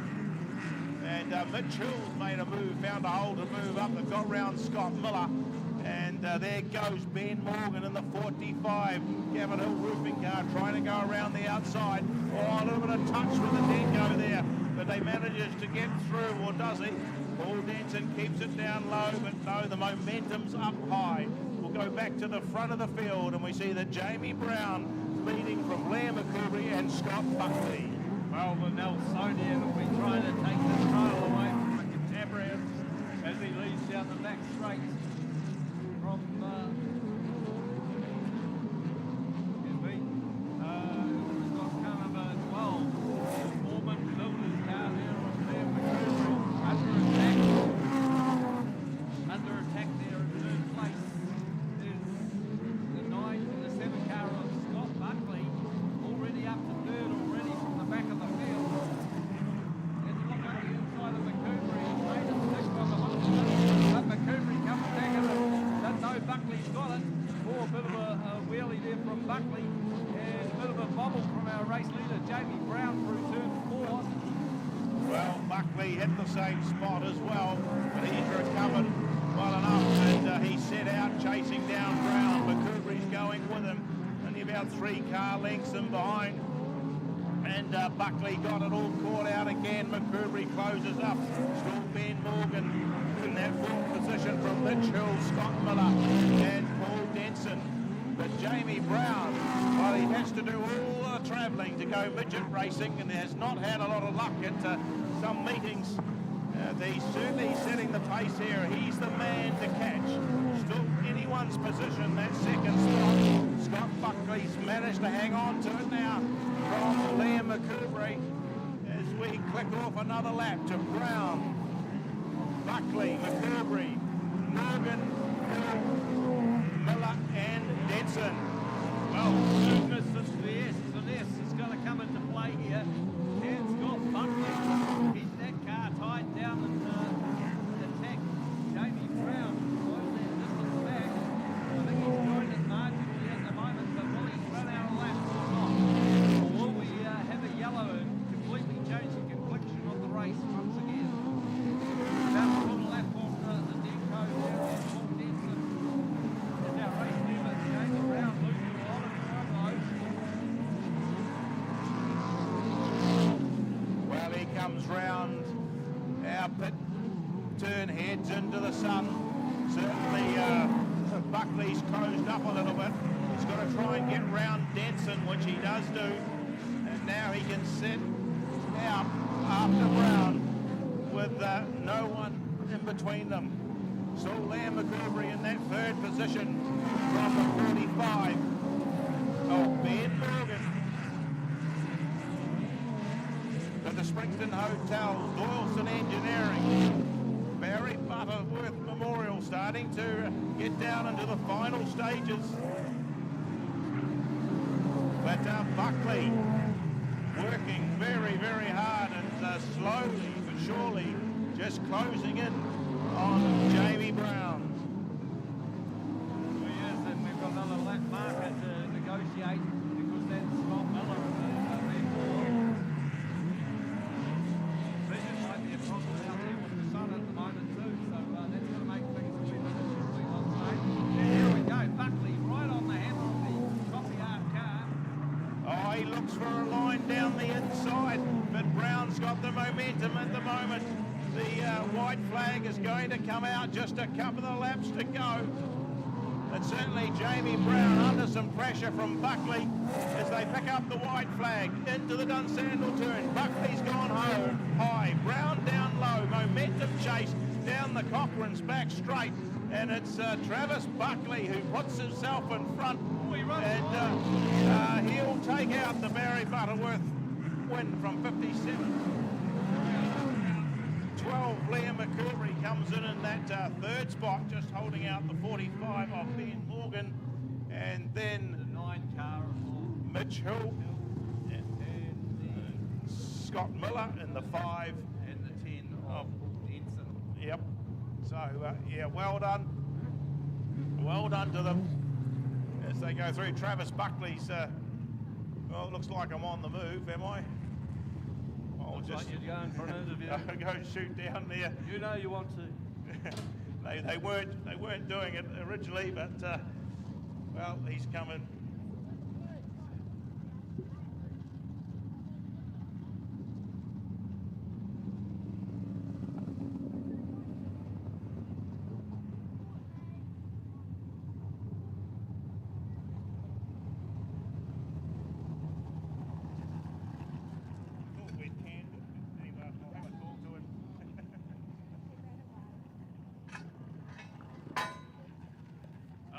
And Mitch Hill's made a move, found a hole to move up that got round Scott Miller. And there goes Ben Morgan in the 45. Gavin Hill roofing car trying to go around the outside. A little bit of touch with the Denko there, but they manages to get through, or does he? Paul Denson keeps it down low, but no, the momentum's up high. We'll go back to the front of the field, and we see that Jamie Brown leading from Liam McCoubrey and Scott Buckley. Well, the Nelsonian will be trying to take the trail away from the Cantabrian as he leads down the back straight from we've got car number 12, Foreman Builders car there on Liam McCoubrey under attack there in 3rd place. There's the 9 and the 7 car of Scott Buckley already up to 3rd already from the back of the field. And you look at the inside of McCoubrey, he's made it stick by the hook, but McCoubrey comes back and doesn't know Buckley's got it. A bit of a wheelie there from Buckley, and a bit of a bobble from our race leader Jamie Brown through turn 4. Well, Buckley hit the same spot as well, but he's recovered well enough, and he set out chasing down Brown. McCoubrey's going with him, only about 3 car lengths in behind. And Buckley got it all caught out again. McCoubrey closes up. Still Ben Morgan in that 4th position from Mitch Hill, Scott Miller and Paul Denson. But Jamie Brown, well, he has to do all the travelling to go midget racing, and has not had a lot of luck at some meetings. He's certainly setting the pace here. He's the man to catch. Still anyone's position, that 2nd spot. Scott Buckley's managed to hang on to it now from Liam McCoubrey as we click off another lap to Brown, Buckley, McCoubrey, Morgan, Hill, Miller and Denson. Well, movement since the S is going to come into play here. And Scott Buckley, he's that car tied down and attack. Jamie Brown closed that distance back. I think he's joined it marginally at the moment, but will he run out of laps or not? Or will we have a yellow and completely change the complexion of the race once again? About to put a lap on the Denko there on Paul Denson. As our race leader, Jamie Brown, losing a lot of time. Well, he comes round our pit turn, heads into the sun. Certainly Buckley's closed up a little bit. He's got to try and get round Denson, which he does do. And now he can sit out after Brown with no one in between them. So Liam McCoubrey in that 3rd position from the 45 of Ben Morgan. At the Springton Hotel, Doyleson Engineering, Barry Butterworth Memorial starting to get down into the final stages. But Buckley working very, very hard and slowly but surely just closing in on Jamie Brown. Well, yes, and we've got another lap marker to negotiate because that's Scott Miller in the V4. Midget might be a problem out there with the sun at the moment too, so that's going to make things a wee bit interesting on stage. And here we go, Buckley right on the handle of the copy-art car. Oh, he looks for a line down the inside, but Brown's got the momentum at the moment. The white flag is going to come out, just a couple of laps to go. And certainly Jamie Brown under some pressure from Buckley as they pick up the white flag into the Dunsandel turn. Buckley's gone high, Brown down low, momentum chase down the Cochrane's back straight. And it's Travis Buckley who puts himself in front. And he'll take out the Barry Butterworth win from 57. 12, Liam McCurry comes in that third spot, just holding out the 45 of Ben Morgan. And then The 9 car of Mitch Hill, and Scott Miller in the 5. the 10 of Denson. Yep. So, yeah, well done. Well done to them as they go through. Travis Buckley's, well, it looks like I'm on the move, am I? I'll Looks just like you're going for an interview. go shoot down there. You know you want to. They weren't doing it originally, but well, he's coming.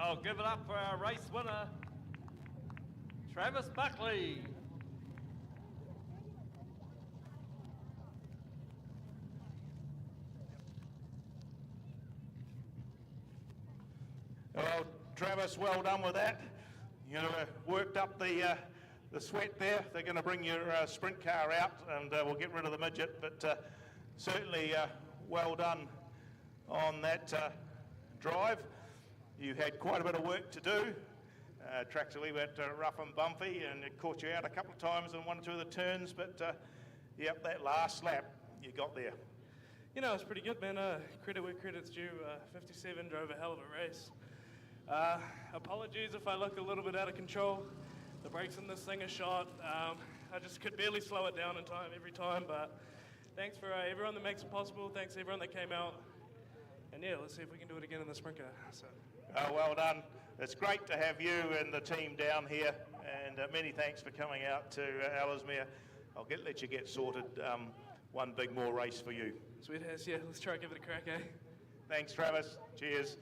I'll give it up for our race winner, Travis Buckley. Well, Travis, well done with that. You know, worked up the sweat there. They're going to bring your sprint car out, and we'll get rid of the midget. But certainly, well done on that drive. You had quite a bit of work to do. Track's a wee bit rough and bumpy, and it caught you out a couple of times in 1 or 2 of the turns. But yep, that last lap, you got there. You know, it's pretty good, man. Credit where credit's due. 57 drove a hell of a race. Apologies if I look a little bit out of control. The brakes in this thing are shot. I just could barely slow it down in time every time, but thanks for everyone that makes it possible. Thanks to everyone that came out. And yeah, let's see if we can do it again in the sprint car. So. Well done. It's great to have you and the team down here, and many thanks for coming out to Ellesemere. I'll let you get sorted. One big more race for you. Sweet ass, yeah. Let's try and give it a crack, eh? Thanks, Travis. Cheers.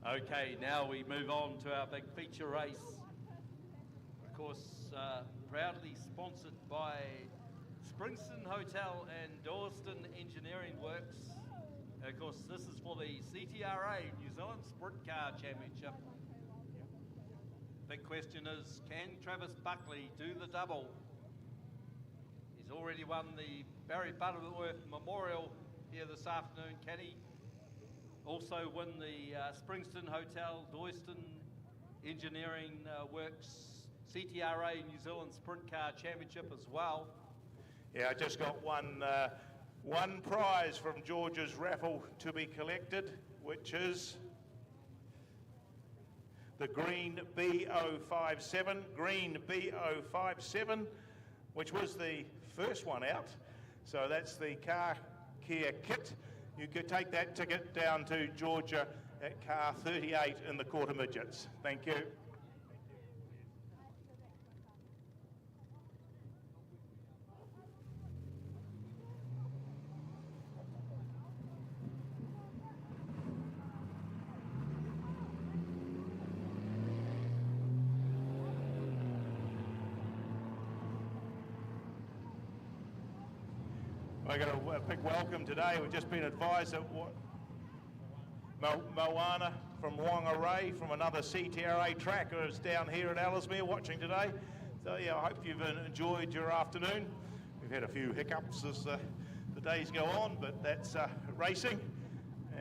Okay, now we move on to our big feature race. Of course, proudly sponsored by Springston Hotel and Dawston Engineering Works. And of course, this is for the CTRA, New Zealand Sprint Car Championship. Big question is, can Travis Buckley do the double? He's already won the Barry Butterworth Memorial here this afternoon, Caddy. Also win the Springston Hotel Doyston Engineering Works CTRA New Zealand Sprint Car Championship as well. Yeah, I just got one prize from George's raffle to be collected, which is the green B057, which was the first one out. So that's the car care kit. You could take that ticket down to Georgia at car 38 in the quarter midgets. Thank you. I got a big welcome today. We've just been advised that Moana from Whangarei from another CTRA tracker is down here at Ellesemere watching today. So yeah, I hope you've enjoyed your afternoon. We've had a few hiccups as the days go on, but that's racing,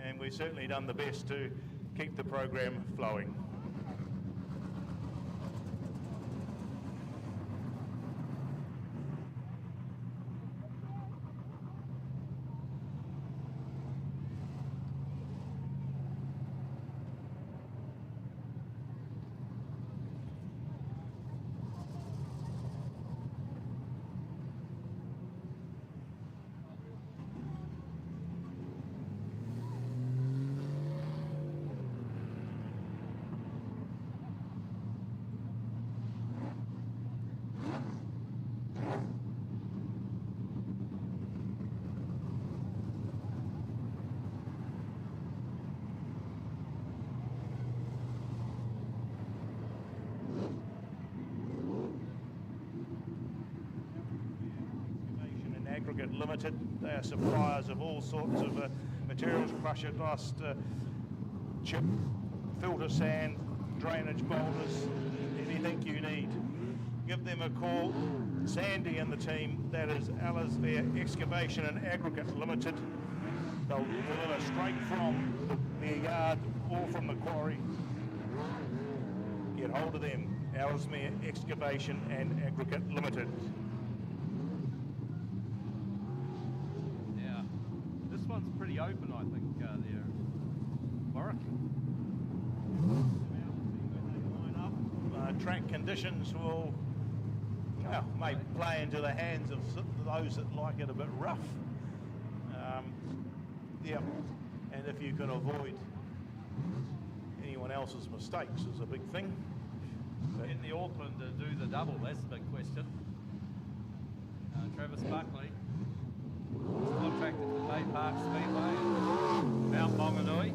and we've certainly done the best to keep the program flowing. Aggregate Limited. They are suppliers of all sorts of materials, crusher dust, chip, filter sand, drainage boulders, anything you need. Give them a call. Sandy and the team, that is Ellesemere Excavation and Aggregate Limited. They'll deliver straight from their yard or from the quarry. Get hold of them, Ellesemere Excavation and Aggregate Limited. This one's pretty open, I think, there. Warwick. Track conditions will may play into the hands of those that like it a bit rough. Yeah, and if you can avoid anyone else's mistakes is a big thing. But in the Auckland to do the double, that's the big question. Travis Buckley. Contracted to Bay Park Speedway and Mount Maunganui.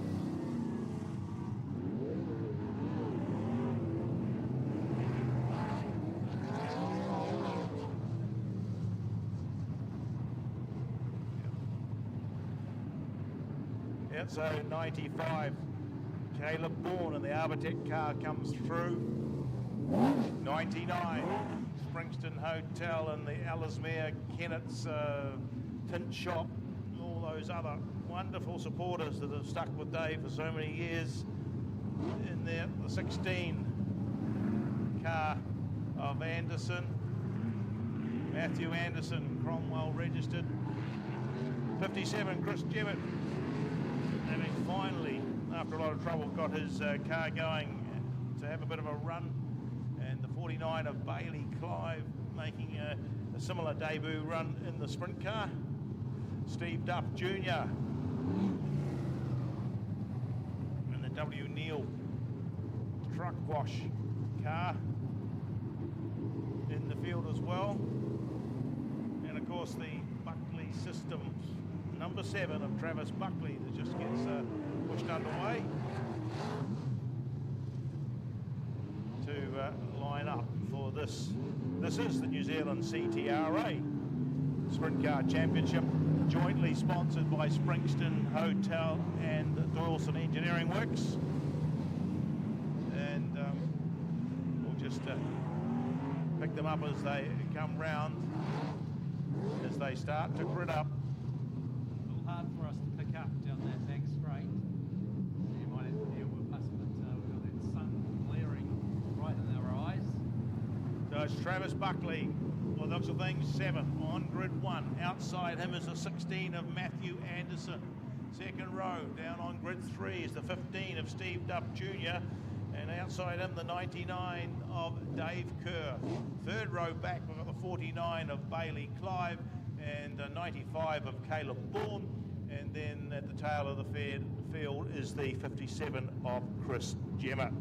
Yeah, so 95, Caleb Bourne and the Arbortech car comes through. 99, Springston Hotel and the Ellesemere Kennett's Tint Shop, all those other wonderful supporters that have stuck with Dave for so many years. In there, the 16 car of Anderson, Matthew Anderson, Cromwell registered. 57, Chris Jewett, having finally, after a lot of trouble, got his car going to have a bit of a run. And the 49 of Bailey Clive making a similar debut run in the sprint car. Steve Duff Jr. and the W. Neal truck wash car in the field as well. And of course the Buckley Systems number 7 of Travis Buckley that just gets pushed underway to line up for this. This is the New Zealand CTRA Sprint Car Championship, jointly sponsored by Springston Hotel and Doyleston Engineering Works. And we'll just pick them up as they come round, as they start to grid up. A little hard for us it's Travis Buckley. Well, looks of things, 7 on grid 1. Outside him is the 16 of Matthew Anderson. Second row, down on grid 3 is the 15 of Steve Duff Jr. And outside him, the 99 of Dave Kerr. Third row back, we've got the 49 of Bailey Clive and 95 of Caleb Bourne. And then at the tail of the field is the 57 of Chris Jemmett.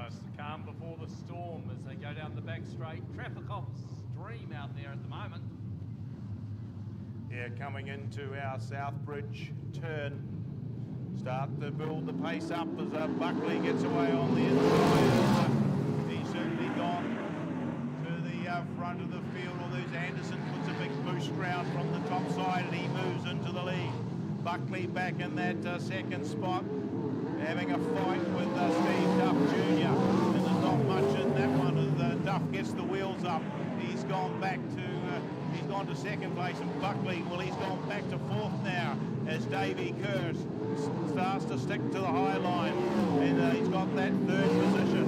It's the calm before the storm as they go down the back straight. Traffic off stream out there at the moment. Yeah, coming into our Southbridge turn. Start to build the pace up as Buckley gets away on the inside. He's certainly gone to the front of the field. Although Anderson puts a big boost round from the top side and he moves into the lead. Buckley back in that second spot, having a fight with Steve Duff Jr. And there's not much in that one as Duff gets the wheels up. He's gone back to he's gone to second place, and Buckley, well, he's gone back to fourth now as Davey Kerr starts to stick to the high line, and he's got that third position.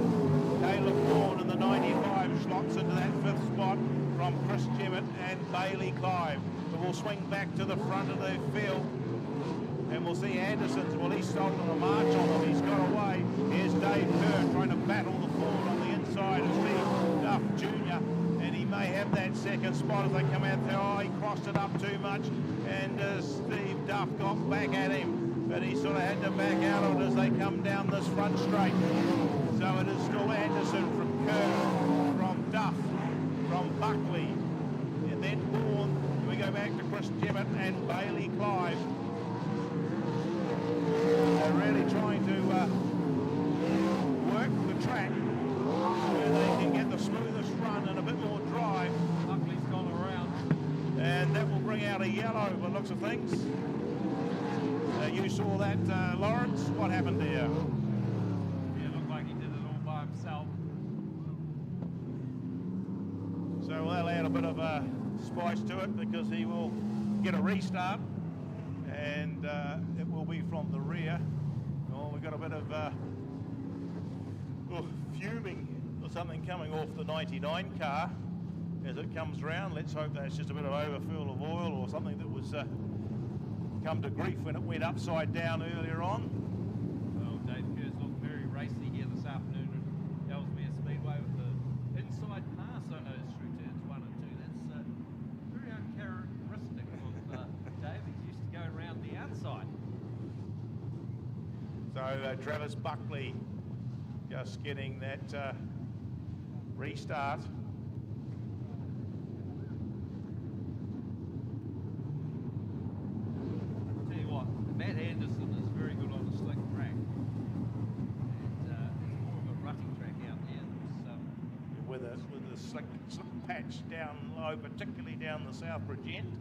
Caleb Bourne in the 95 slots into that fifth spot from Chris Jemmett and Bailey Clive. So we'll swing back to the front of the field, and we'll see Anderson's, well, he's stolen a march on him, he's got away. Here's Dave Kerr trying to battle the forward on the inside of Steve Duff Jr., and he may have that second spot as they come out there. Oh, he crossed it up too much, and Steve Duff got back at him, but he sort of had to back out on it as they come down this front straight. So it is still Anderson from Kerr, from Duff, from Buckley, and then Bourne. We go back to Chris Jemmett and Bailey Clive. They're really trying to work the track where they can get the smoothest run and a bit more drive. Buckley's gone around. And that will bring out a yellow by the looks of things. You saw that, Lawrence? What happened there? Yeah, it looked like he did it all by himself. So that'll add a bit of spice to it because he will get a restart, and it will be from the rear. Oh, we've got a bit of fuming or something coming off the 99 car as it comes round. Let's hope that's just a bit of overfill of oil or something that was come to grief when it went upside down earlier on. Well, Dave Kerr's looked very racy here this afternoon at Ellesemere Speedway with the inside pass through turns 1 and 2. That's very uncharacteristic of Dave. He's used to go around the outside. So Travis Buckley just getting that restart. Tell you what, Matt Anderson is very good on the slick track. And it's more of a rutting track out there. With a slick patch down low, particularly down the Southbridge end.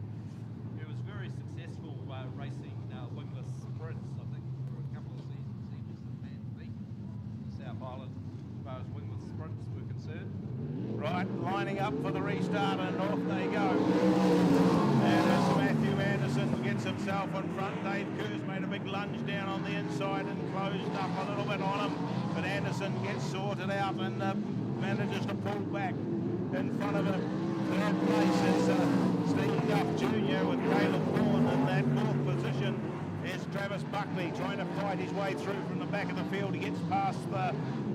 It was very successful racing Wingless sprints, I think, for a couple of seasons. He was the man to beat in the South Island as far as Wingless sprints were concerned. Right, lining up for the restart, and off they go. And as Matthew Anderson gets himself in front, Dave Kerr's made a big lunge down on the inside and closed up a little bit on him. But Anderson gets sorted out and manages to pull back in front of him. Third place is Steve Duff Jr. with Caleb Bourne in that fourth position. Here's Travis Buckley trying to fight his way through from the back of the field. He gets past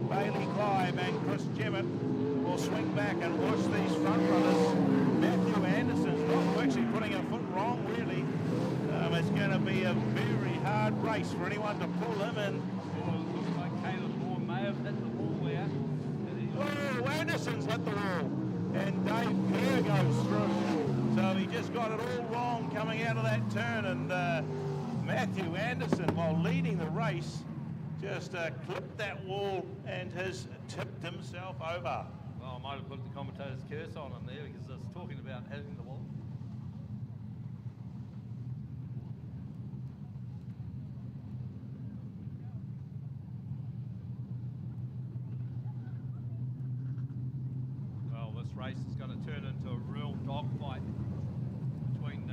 Bailey Clive and Chris Jemmett. We'll swing back and watch these front runners. Matthew Anderson's not actually putting a foot wrong, really. It's going to be a very hard race for anyone to pull him in. Well, it looks like Caleb Bourne may have hit the wall there. Oh, Anderson's hit the wall. And Dave Kerr goes through. So he just got it all wrong coming out of that turn. And Matthew Anderson, while leading the race, just clipped that wall and has tipped himself over. Well, I might have put the commentator's curse on him there because I was talking about hitting the wall. Well, this race is going to turn into a real dogfight between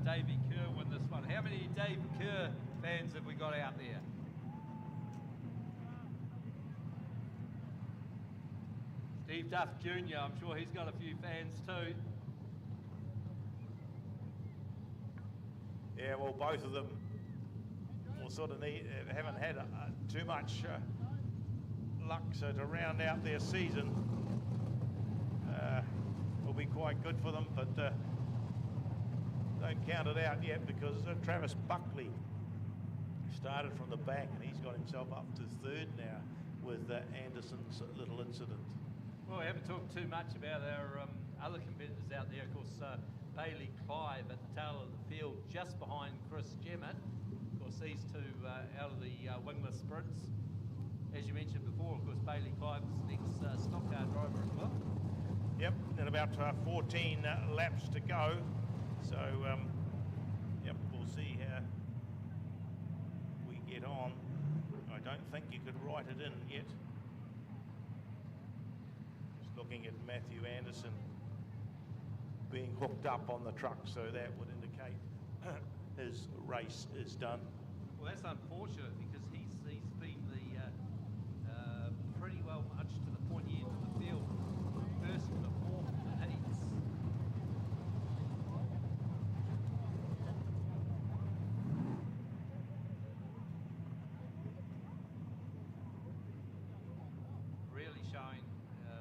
Davey Kerr win this one. How many Dave Kerr fans have we got out there? Steve Duff Jr., I'm sure he's got a few fans too. Yeah, well, both of them will sort of haven't had too much luck, so to round out their season will be quite good for them, but don't count it out yet because Travis Buckley started from the back and he's got himself up to third now with Anderson's little incident. Well, we haven't talked too much about our other competitors out there. Of course, Bailey Clive at the tail of the field just behind Chris Gemmett. Of course, these two out of the Wingless sprints. As you mentioned before, of course, Bailey Clive is the next stock car driver as well. Yep, and about 14 laps to go. So, yep, we'll see how we get on. I don't think you could write it in yet. Just looking at Matthew Anderson being hooked up on the truck, so that would indicate his race is done. Well, that's unfortunate because he's been the pretty well much to the pointy end of the field, first to the fourth in the heats. Really showing of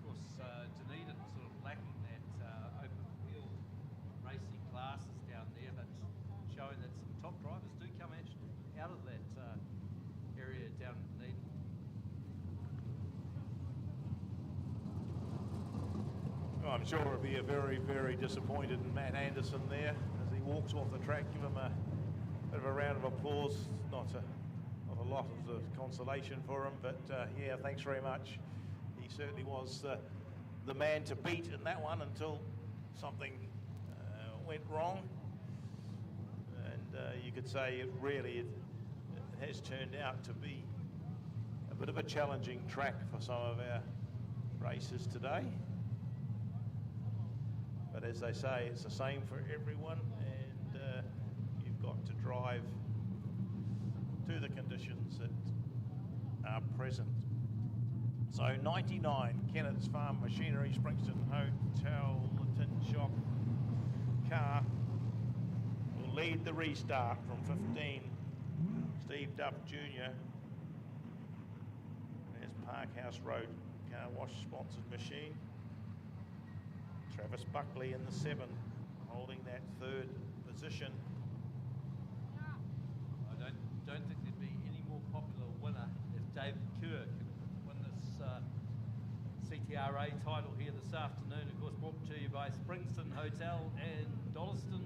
course, Dunedin sort of lacking that open field racing classes down there, but showing that some top drivers do come out of that area down in Dunedin. Well, I'm sure he'll be a very, very disappointed in Matt Anderson there as he walks off the track. Give him a bit of a round of applause. Not a lot of consolation for him, but yeah, thanks very much. He certainly was the man to beat in that one until something went wrong. And you could say it really has turned out to be a bit of a challenging track for some of our races today. But as they say, it's the same for everyone, and you've got to drive to the conditions that are present. So 99, Kennett's Farm Machinery, Springston Hotel, the Tin Shop car will lead the restart from 15. Steve Duff Jr. There's Parkhouse Road Car Wash sponsored machine. Travis Buckley in the 7, holding that third position. I don't think there'd be any more popular winner if David Kerr can win this CTRA title here this afternoon. Of course, brought to you by Springston Hotel and Dawson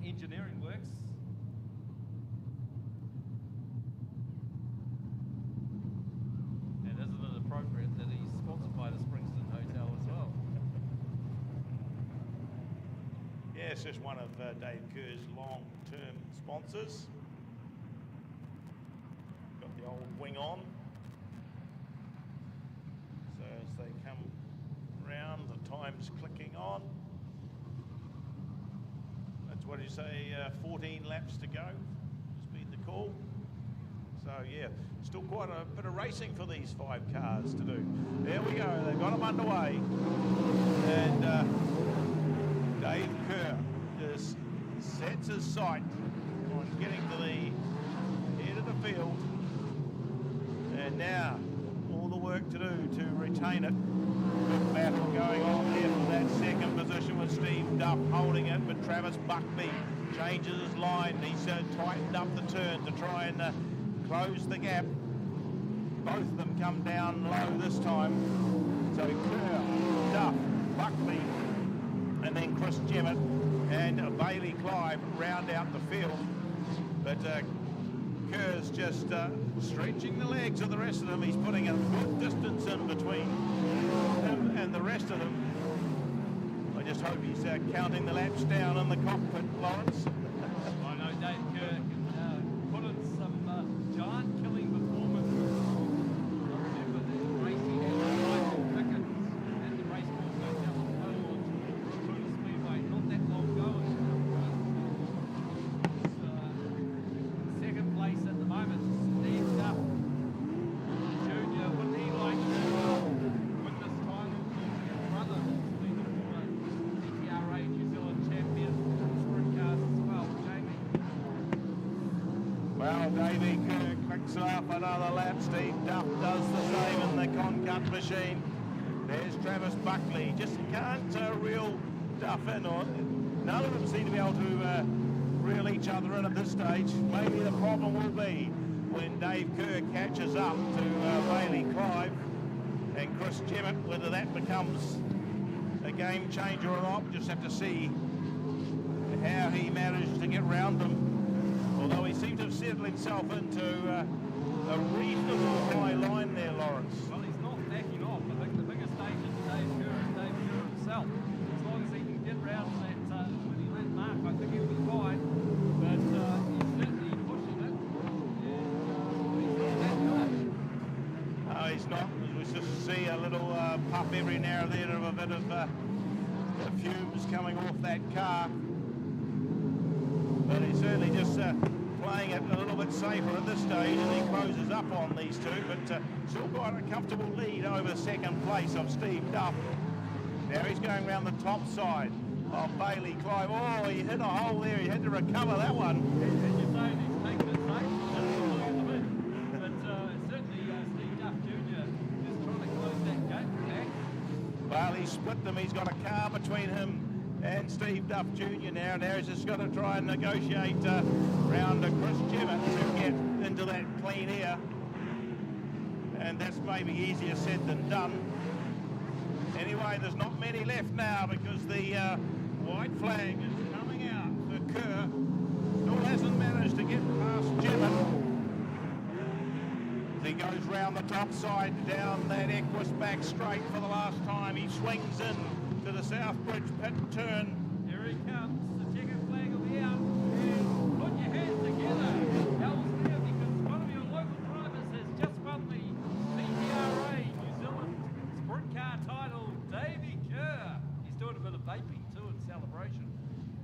Engineering Works. And isn't it appropriate that he's sponsored by the Springston Hotel as well? Yeah, it's just one of Dave Kerr's long-term sponsors. Got the old wing on. So as they come round, the time's clicking on. That's what you say, 14 laps to go has been the call. So yeah, still quite a bit of racing for these 5 cars to do. There we go, they've got them underway. And Dave Kerr just sets his sight on getting to the head of the field. And now, all the work to do to retain it. Big battle going on there for that second position with Steve Duff holding it, but Travis Buckley changes his line. He's tightened up the turn to try and close the gap. Both of them come down low this time. So Kerr, Duff, Buckley, and then Chris Gemmett and Bailey Clive round out the field. But Kerr's just stretching the legs of the rest of them. He's putting a good distance in between him and the rest of them. I just hope he's counting the laps down in the cockpit, Lawrence. I know Dave Kerr can put in some giant-killing performances. Remember the racing at Michael Pickens and the race course hotel in Poland. Davey Kerr clicks off another lap. Steve Duff does the same in the Concut machine. There's Travis Buckley. Just can't reel Duff in. Or none of them seem to be able to reel each other in at this stage. Maybe the problem will be when Dave Kerr catches up to Bailey Clive and Chris Jemmett. Whether that becomes a game changer or not, we'll just have to see how he managed to get round them. Although he seemed to have settled himself into a reasonable high line there, Lawrence. Well, he's not backing off. I think the biggest danger to Dave Kerr is Dave Kerr himself. As long as he can get round that 20-lap mark, I think he'll be fine. But he's certainly pushing it. And he's not that good. No, he's not. We just see a little puff every now and then of a bit of fumes coming off that car. But he's certainly just playing it a little bit safer at this stage, and he closes up on these two, but still got a comfortable lead over second place of Steve Duff. Now he's going around the top side of Bailey Clive. Oh, he hit a hole there. He had to recover that one. And you're saying he's taking it safe? But certainly Steve Duff Jr. is trying to close that gap back. Well, he split them. He's got a car between him and Steve Duff Jr. now. Now he's just got to try and negotiate round Chris Jemmett to get into that clean air. And that's maybe easier said than done. Anyway, there's not many left now because the white flag is coming out for Kerr. Still hasn't managed to get past Jemmett. He goes round the top side down that Equus back straight for the last time. He swings in to the Southbridge pit turn. Here he comes. The checkered flag will be out. And put your hands together. Ellesemere, because one of your local drivers has just won the CTRA New Zealand sprint car title, Davey Kerr. He's doing a bit of vaping too in celebration.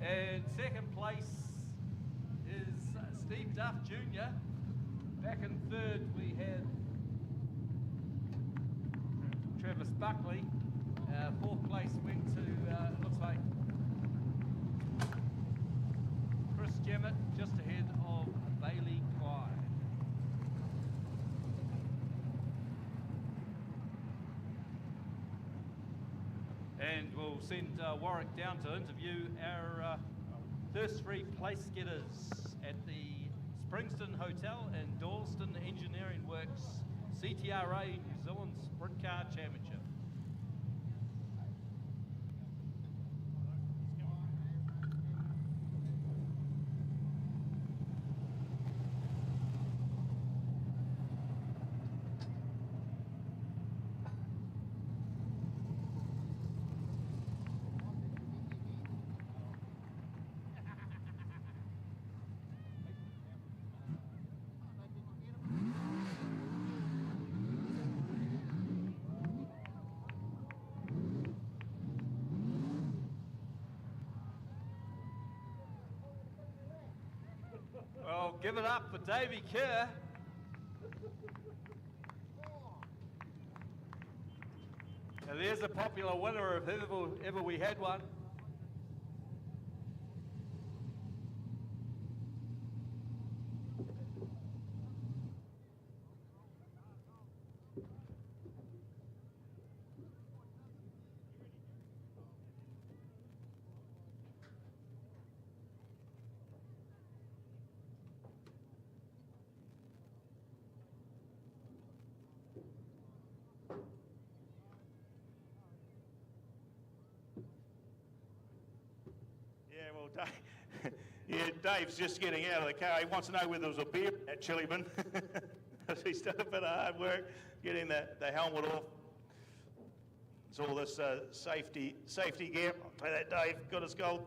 And second place is Steve Duff Jr. Back in third we had Travis Buckley. Fourth place went to, looks like, Chris Jemmett, just ahead of Bailey Clive. And we'll send Warwick down to interview our first three place getters at the Springston Hotel and Dawston Engineering Works CTRA New Zealand Sprint Car Championship. Well, give it up for Davey Kerr. And there's a popular winner if ever we had one. Dave's just getting out of the car. He wants to know whether there was a beer at Chili Bin. He's done a bit of hard work getting the helmet off. It's all this safety gear. I'll tell you that, Dave, got his gold.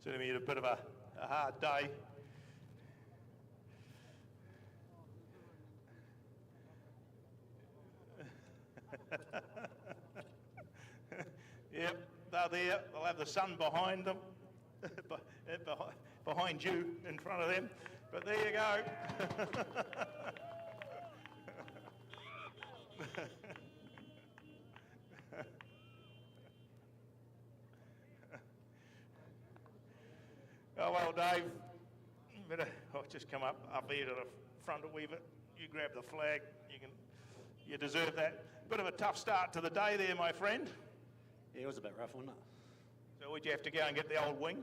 Certainly had a bit of a hard day. Yep, they're there. They'll have the sun behind them, behind you, in front of them. But there you go. Oh, well, Dave, I'll just come up here to the front a wee bit. You grab the flag. You deserve that. Bit of a tough start to the day there, my friend. Yeah, it was a bit rough, wasn't it? So would you have to go and get the old wing?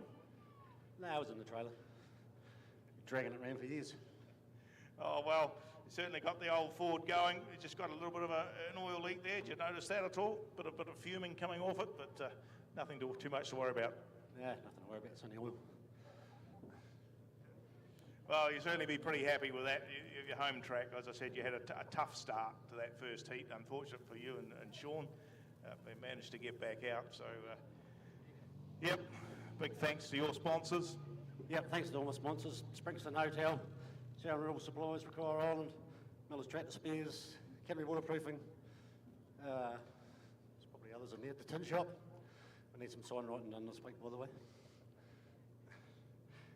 No, I was in the trailer. Dragging it around for years. Oh, well, you certainly got the old Ford going. You just got a little bit of an oil leak there. Did you notice that at all? Bit of fuming coming off it, but nothing too much to worry about. Yeah, nothing to worry about. It's only oil. Well, you'll certainly be pretty happy with that. Your home track, as I said, you had a tough start to that first heat. Unfortunate for you and Sean. They managed to get back out. So, yep, big thanks to your sponsors. Yep, thanks to all my sponsors. Sprinkson Hotel, Sound Renewable Supplies, Require Island, Miller's Tractor Spares, Academy Waterproofing. There's probably others in there. The Tin Shop. I need some sign writing done this week, by the way.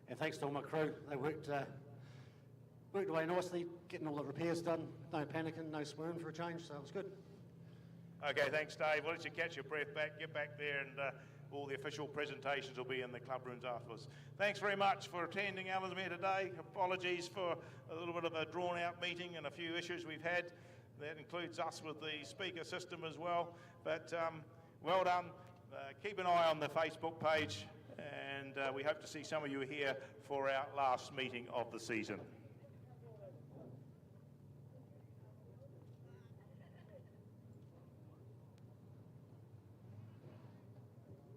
And thanks to all my crew. They worked away nicely, getting all the repairs done. No panicking, no swearing for a change, so it was good. Okay, thanks, Dave. Why don't you catch your breath back, get back there, and all the official presentations will be in the club rooms afterwards. Thanks very much for attending Ellesemere today. Apologies for a little bit of a drawn-out meeting and a few issues we've had. That includes us with the speaker system as well. But well done. Keep an eye on the Facebook page, and we hope to see some of you here for our last meeting of the season.